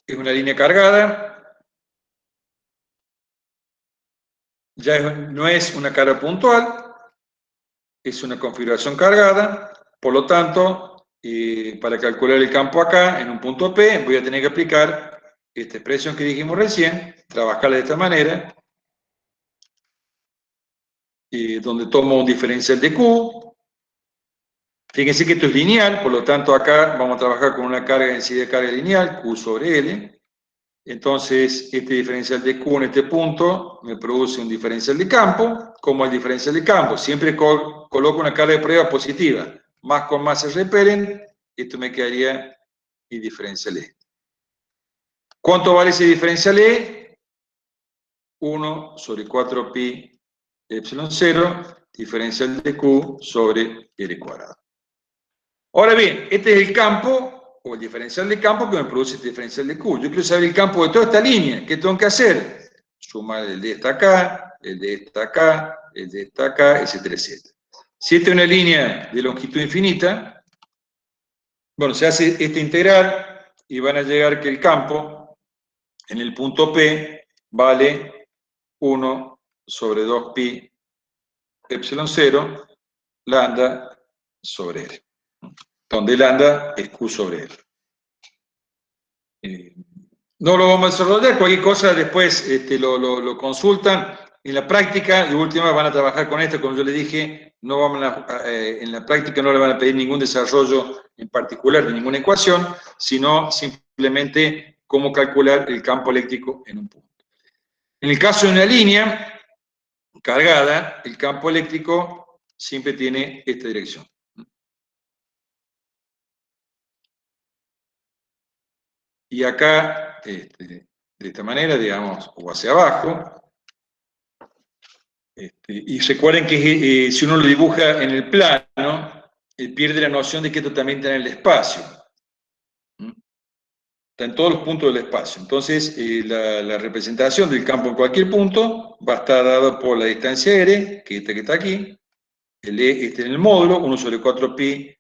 Es una línea cargada, ya no es una carga puntual, es una configuración cargada, por lo tanto, para calcular el campo acá, en un punto P, voy a tener que aplicar esta expresión que dijimos recién, trabajarla de esta manera, donde tomo un diferencial de Q. Fíjense que esto es lineal, por lo tanto acá vamos a trabajar con una carga densidad de carga lineal, Q sobre L. Entonces, este diferencial de Q en este punto me produce un diferencial de campo. Como el diferencial de campo, siempre coloco una carga de prueba positiva. Más con más se repelen, esto me quedaría el diferencial E. ¿Cuánto vale ese diferencial E? 1 sobre 4pi epsilon 0, diferencial de Q sobre L cuadrado. Ahora bien, este es el campo, o el diferencial de campo que me produce este diferencial de Q. Yo quiero saber el campo de toda esta línea. ¿Qué tengo que hacer? Sumar el de esta acá, el de esta acá, el de esta acá, etcétera, etcétera. Si esta es una línea de longitud infinita, bueno, se hace esta integral y van a llegar que el campo en el punto P vale 1 sobre 2pi epsilon 0 lambda sobre L, donde lambda es Q sobre L. No lo vamos a desarrollar, cualquier cosa después lo consultan. En la práctica, de última, van a trabajar con esto, como yo les dije, no vamos en la práctica no le van a pedir ningún desarrollo en particular de ninguna ecuación, sino simplemente cómo calcular el campo eléctrico en un punto. En el caso de una línea cargada, el campo eléctrico siempre tiene esta dirección. Y acá, de esta manera, digamos, o hacia abajo. Y recuerden que si uno lo dibuja en el plano, pierde la noción de que esto también está en el espacio. Está en todos los puntos del espacio. Entonces, la representación del campo en cualquier punto va a estar dada por la distancia R, que está aquí, el E en el módulo, 1 sobre 4pi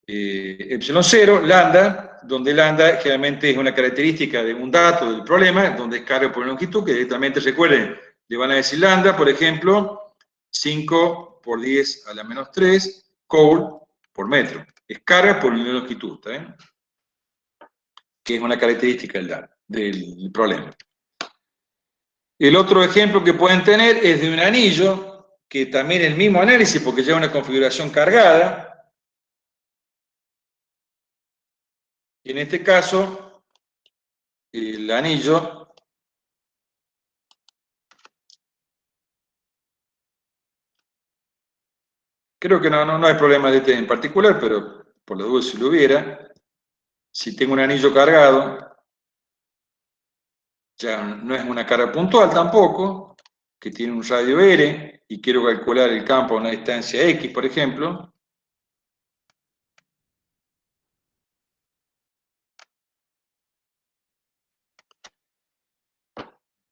epsilon 0, lambda, donde lambda generalmente es una característica de un dato del problema, donde es carga por longitud, que directamente, recuerden, le van a decir lambda, por ejemplo, 5 por 10 a la menos 3 Coulomb por metro. Es carga por longitud, ¿está bien? Que es una característica del problema. El otro ejemplo que pueden tener es de un anillo, que también es el mismo análisis porque lleva una configuración cargada. Y en este caso, el anillo creo que no hay problema de este en particular, pero por la duda si lo hubiera, si tengo un anillo cargado, ya no es una carga puntual tampoco, que tiene un radio R, y quiero calcular el campo a una distancia X, por ejemplo.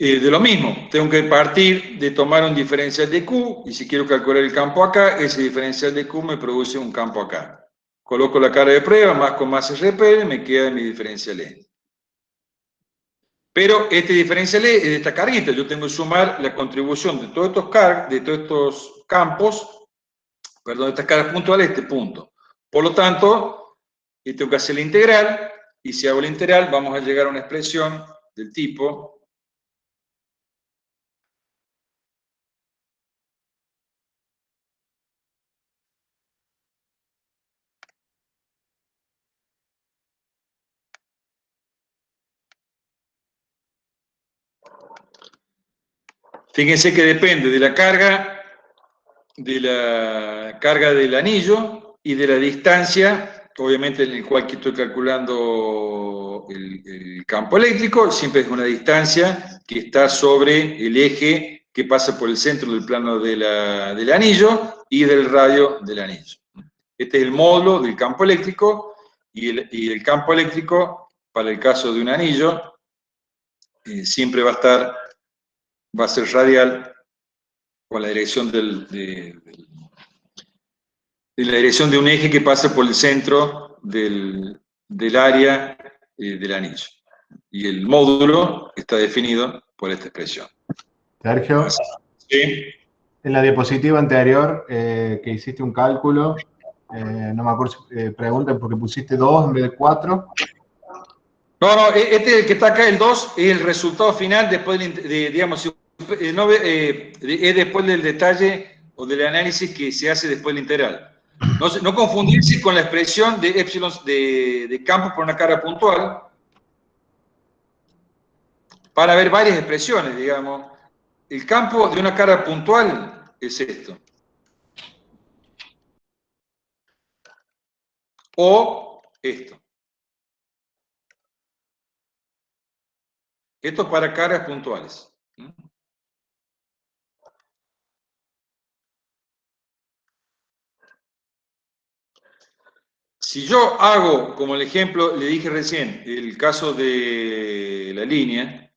De lo mismo, tengo que partir de tomar un diferencial de Q, y si quiero calcular el campo acá, ese diferencial de Q me produce un campo acá. Coloco la carga de prueba, más con más RP, me queda mi diferencial E. Pero este diferencial E es de esta carguita, yo tengo que sumar la contribución de todos estos campos, perdón, de estas cargas puntuales a este punto. Por lo tanto, tengo que hacer la integral, y si hago la integral, vamos a llegar a una expresión del tipo fíjense que depende de la carga del anillo y de la distancia, obviamente en el cual estoy calculando el campo eléctrico, siempre es una distancia que está sobre el eje que pasa por el centro del plano del anillo y del radio del anillo. Este es el módulo del campo eléctrico, y el campo eléctrico, para el caso de un anillo, siempre va a ser radial con la dirección de la dirección de un eje que pasa por el centro del área del anillo. Y el módulo está definido por esta expresión. Sergio, ¿Sí? En la diapositiva anterior que hiciste un cálculo, no me acuerdo si preguntan porque pusiste 2 en vez de 4. No, este que está acá, el 2, es el resultado final después digamos, es después del detalle o del análisis que se hace después del integral. No confundirse con la expresión de epsilon de campo por una carga puntual, para ver varias expresiones, digamos. El campo de una carga puntual es esto. O esto. Esto es para cargas puntuales. Si yo hago, como el ejemplo, le dije recién, el caso de la línea,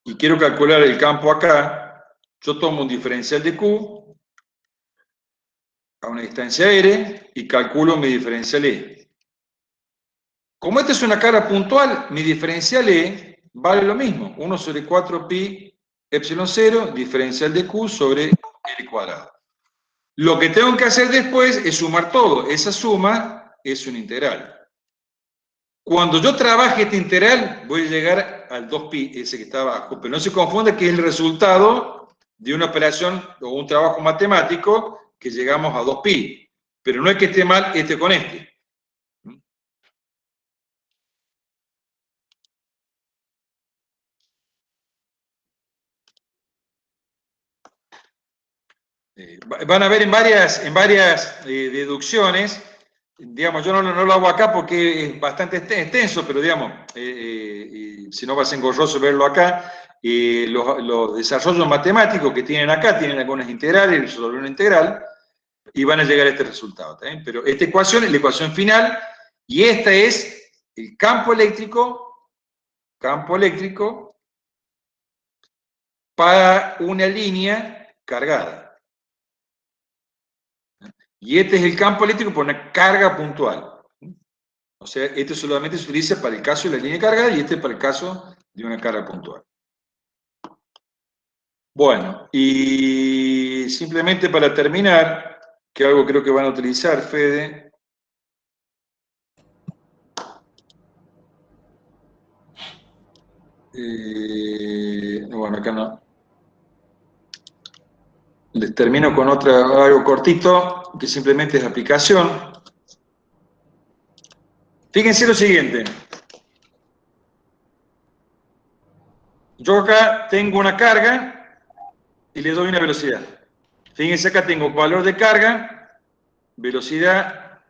y quiero calcular el campo acá, yo tomo un diferencial de Q a una distancia R y calculo mi diferencial E. Como esta es una carga puntual, mi diferencial E vale lo mismo, 1 sobre 4 pi epsilon 0, diferencial de Q sobre L cuadrado. Lo que tengo que hacer después es sumar todo. Esa suma es una integral. Cuando yo trabaje esta integral, voy a llegar al 2pi, ese que está abajo. Pero no se confunda que es el resultado de una operación o un trabajo matemático que llegamos a 2pi. Pero no es que esté mal este con este. Van a ver en varias deducciones, digamos, yo no lo hago acá porque es bastante extenso, pero digamos, si no va a ser engorroso verlo acá, los desarrollos matemáticos que tienen acá tienen algunas integrales, resolver una integral, y van a llegar a este resultado. ¿también? Pero esta ecuación es la ecuación final, y esta es el campo eléctrico para una línea cargada. Y este es el campo eléctrico por una carga puntual. O sea, este solamente se utiliza para el caso de la línea cargada y este para el caso de una carga puntual. Bueno, y simplemente para terminar, que algo creo que van a utilizar, Fede. Bueno, acá no. Les termino con algo cortito, que simplemente es aplicación. Fíjense lo siguiente. Yo acá tengo una carga y le doy una velocidad. Fíjense, acá tengo valor de carga, velocidad,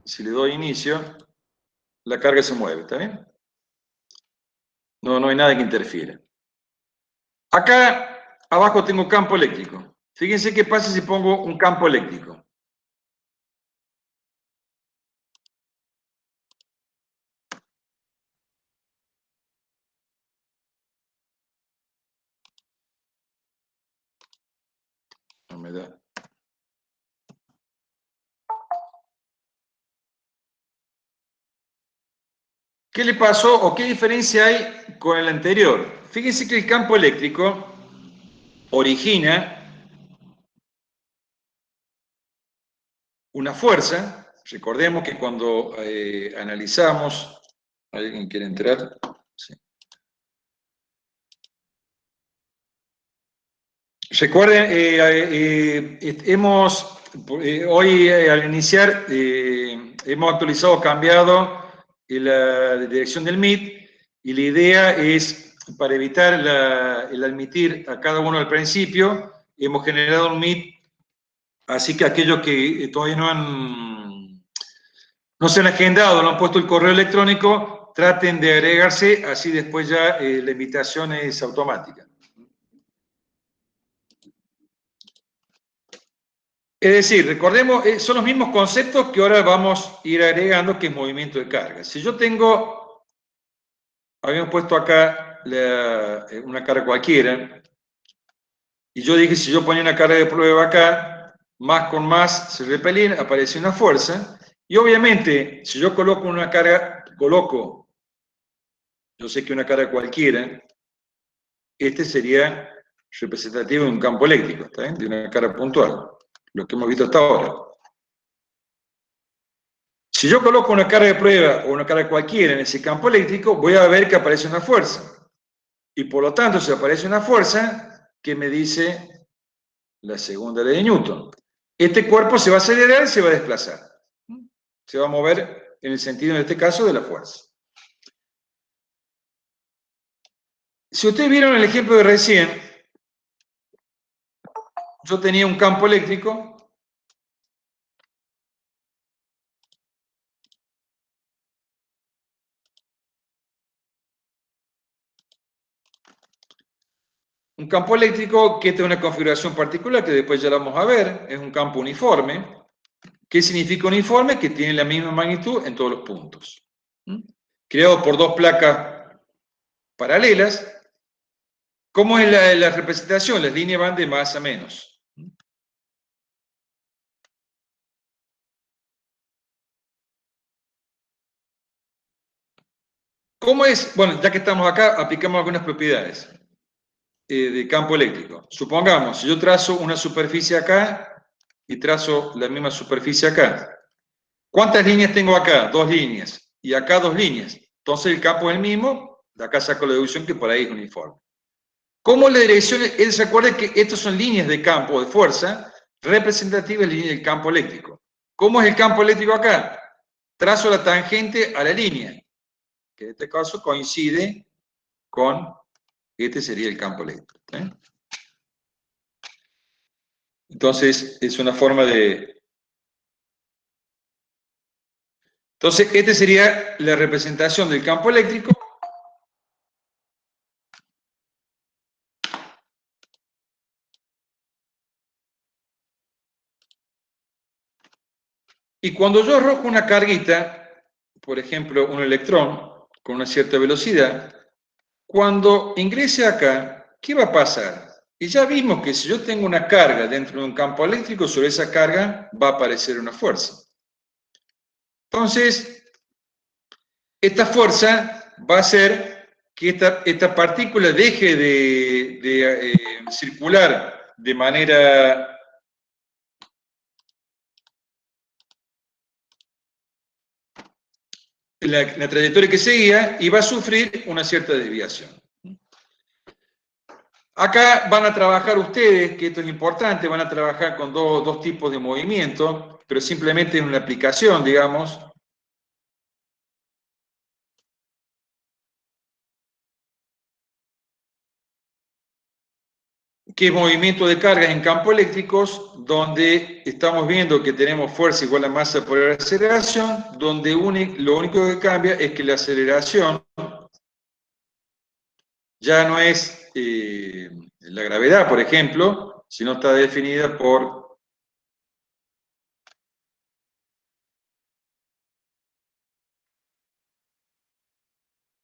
si le doy inicio, la carga se mueve, ¿está bien? No hay nada que interfiera. Acá abajo tengo campo eléctrico. Fíjense qué pasa si pongo un campo eléctrico. No me da. ¿Qué le pasó o qué diferencia hay con el anterior? Fíjense que el campo eléctrico origina una fuerza. Recordemos que cuando analizamos, ¿alguien quiere entrar? Sí. Recuerden, hoy al iniciar, hemos actualizado, cambiado la dirección del MIT y la idea es, para evitar el admitir a cada uno al principio, hemos generado un MIT, así que aquellos que todavía no se han agendado, no han puesto el correo electrónico, traten de agregarse, así después ya la invitación es automática. Es decir, recordemos, son los mismos conceptos que ahora vamos a ir agregando, que es movimiento de carga. Si yo tengo, habíamos puesto acá una carga cualquiera, y yo dije, si yo ponía una carga de prueba acá, más con más se repelían, aparece una fuerza, y obviamente, si yo coloco una carga, yo sé que una carga cualquiera, este sería representativo de un campo eléctrico, ¿está bien? De una carga puntual, lo que hemos visto hasta ahora. Si yo coloco una carga de prueba o una carga cualquiera en ese campo eléctrico, voy a ver que aparece una fuerza. Y por lo tanto, si aparece una fuerza, ¿qué me dice la segunda ley de Newton? Este cuerpo se va a acelerar y se va a desplazar. Se va a mover en el sentido, en este caso, de la fuerza. Si ustedes vieron el ejemplo de recién, yo tenía un campo eléctrico que tiene una configuración particular que después ya la vamos a ver, es un campo uniforme. ¿Qué significa uniforme? Que tiene la misma magnitud en todos los puntos. Creado por dos placas paralelas. ¿Cómo es la representación? Las líneas van de más a menos. ¿Cómo es? Bueno, ya que estamos acá, aplicamos algunas propiedades de campo eléctrico. Supongamos, si yo trazo una superficie acá y trazo la misma superficie acá. ¿Cuántas líneas tengo acá? 2 líneas. Y acá 2 líneas. Entonces el campo es el mismo. De acá saco la deducción que por ahí es uniforme. ¿Cómo la dirección? Él se acuerda que estas son líneas de campo de fuerza representativas de líneas del campo eléctrico. ¿Cómo es el campo eléctrico acá? Trazo la tangente a la línea, que en este caso coincide con, este sería el campo eléctrico. Entonces, es una forma de... Entonces, esta sería la representación del campo eléctrico. Y cuando yo arrojo una carguita, por ejemplo, un electrón con una cierta velocidad, cuando ingrese acá, ¿qué va a pasar? Y ya vimos que si yo tengo una carga dentro de un campo eléctrico, sobre esa carga va a aparecer una fuerza. Entonces, esta fuerza va a hacer que esta partícula deje de circular de manera la trayectoria que seguía y va a sufrir una cierta desviación. Acá van a trabajar ustedes, que esto es importante, van a trabajar con dos tipos de movimiento, pero simplemente en una aplicación, digamos. Que es movimiento de cargas en campos eléctricos, donde estamos viendo que tenemos fuerza igual a masa por aceleración, donde lo único que cambia es que la aceleración ya no es la gravedad, por ejemplo, sino está definida por...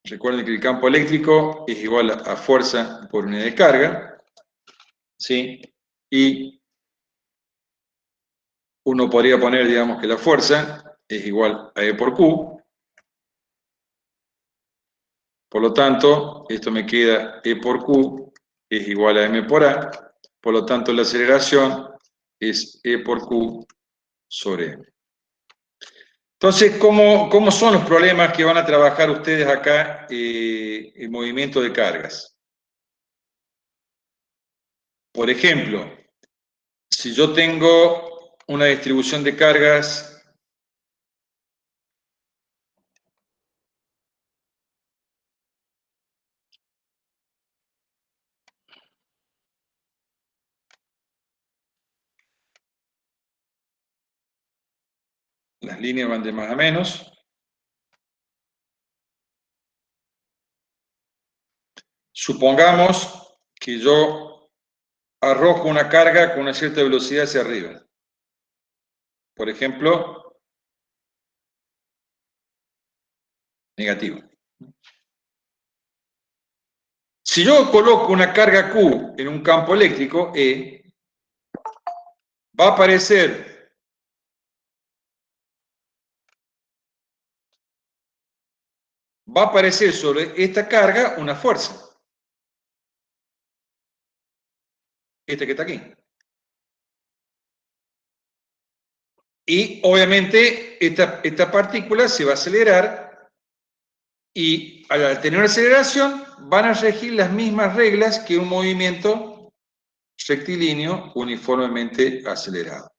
Recuerden que el campo eléctrico es igual a fuerza por unidad de carga, ¿sí? Y uno podría poner, digamos, que la fuerza es igual a E por Q. Por lo tanto, esto me queda E por Q es igual a M por A. Por lo tanto, la aceleración es E por Q sobre M. Entonces, ¿cómo son los problemas que van a trabajar ustedes acá en movimiento de cargas? Por ejemplo, si yo tengo una distribución de cargas las líneas van de más a menos. Supongamos que yo arrojo una carga con una cierta velocidad hacia arriba. Por ejemplo, negativo. Si yo coloco una carga Q en un campo eléctrico, E, va a aparecer sobre esta carga una fuerza. Esta que está aquí. Y obviamente esta partícula se va a acelerar y al tener una aceleración van a regir las mismas reglas que un movimiento rectilíneo uniformemente acelerado.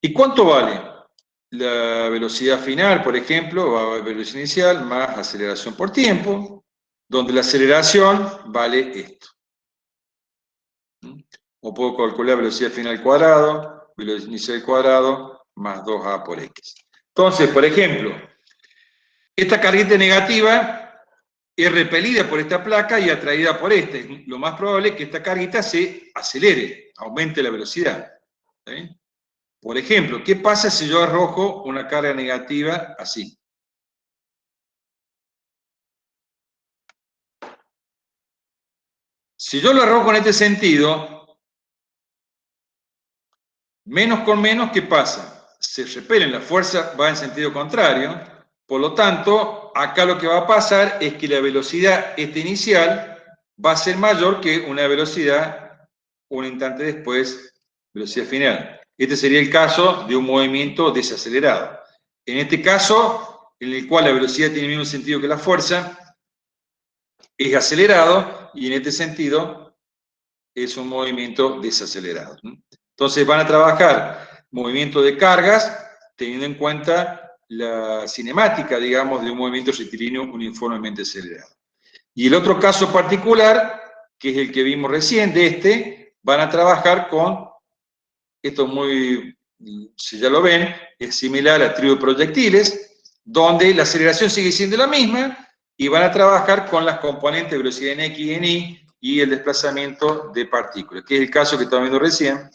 ¿Y cuánto vale? La velocidad final, por ejemplo, va a velocidad inicial más aceleración por tiempo, donde la aceleración vale esto. O puedo calcular velocidad final al cuadrado, velocidad inicial al cuadrado, más 2a por x. Entonces, por ejemplo, esta carguita negativa es repelida por esta placa y atraída por esta. Lo más probable es que esta carguita se acelere, aumente la velocidad. ¿Sí? Por ejemplo, ¿qué pasa si yo arrojo una carga negativa así? Si yo lo arrojo en este sentido, menos con menos, ¿qué pasa? Se repelen, la fuerza va en sentido contrario, por lo tanto, acá lo que va a pasar es que la velocidad inicial va a ser mayor que una velocidad un instante después, velocidad final. Este sería el caso de un movimiento desacelerado. En este caso, en el cual la velocidad tiene el mismo sentido que la fuerza, es acelerado, y en este sentido es un movimiento desacelerado. Entonces van a trabajar movimiento de cargas teniendo en cuenta la cinemática, digamos, de un movimiento rectilíneo uniformemente acelerado. Y el otro caso particular, que es el que vimos recién, van a trabajar con, esto muy, si ya lo ven, es similar a trío de proyectiles, donde la aceleración sigue siendo la misma, y van a trabajar con las componentes de velocidad en X y en Y, y el desplazamiento de partículas, que es el caso que estamos viendo recién,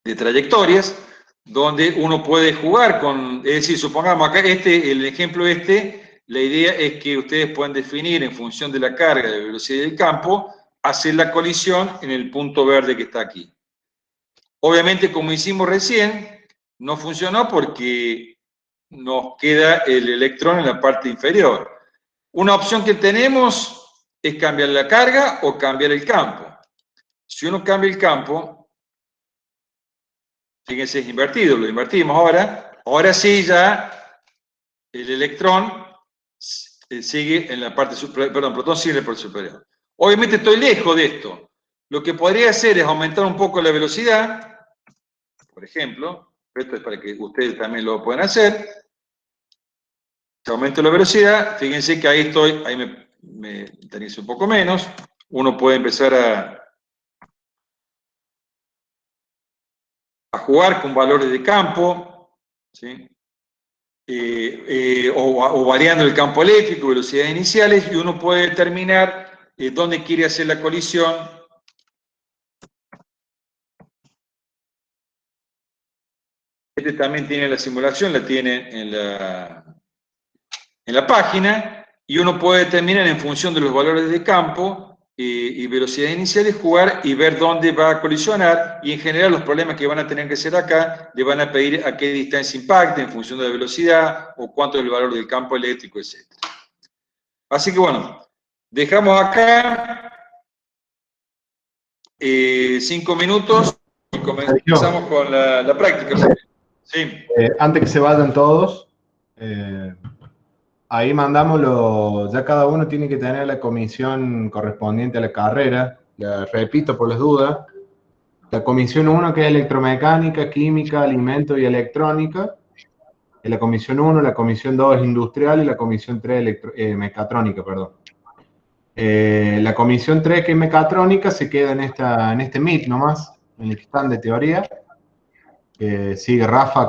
de trayectorias, donde uno puede jugar con, es decir, supongamos acá el ejemplo la idea es que ustedes puedan definir en función de la carga, de la velocidad del campo, hacer la colisión en el punto verde que está aquí. Obviamente, como hicimos recién, no funcionó porque nos queda el electrón en la parte inferior. Una opción que tenemos es cambiar la carga o cambiar el campo. Si uno cambia el campo, fíjense, es invertido, lo invertimos ahora sí ya el electrón sigue en la parte superior, perdón, el protón sigue en la parte superior. Obviamente estoy lejos de esto. Lo que podría hacer es aumentar un poco la velocidad, por ejemplo, esto es para que ustedes también lo puedan hacer. Si aumento la velocidad, fíjense que ahí estoy, ahí me tenizo un poco menos. Uno puede empezar a jugar con valores de campo, ¿sí? O variando el campo eléctrico, velocidades iniciales, y uno puede determinar dónde quiere hacer la colisión. Este también tiene la simulación, la tiene en la página, y uno puede determinar en función de los valores de campo y velocidades iniciales, jugar y ver dónde va a colisionar, y en general los problemas que van a tener que hacer acá le van a pedir a qué distancia impacte en función de la velocidad o cuánto es el valor del campo eléctrico, etc. Así que bueno, dejamos acá 5 minutos y comenzamos con la práctica. Sí. Antes que se vayan todos, ahí mandamos ya cada uno tiene que tener la comisión correspondiente a la carrera. La repito por las dudas. La comisión 1, que es electromecánica, química, alimentos y electrónica. La comisión 1, la comisión 2 es industrial, y la comisión 3 mecatrónica, perdón. La comisión 3, que es mecatrónica, se queda en este Meet nomás, en el que están de teoría. Sigue Rafa acá.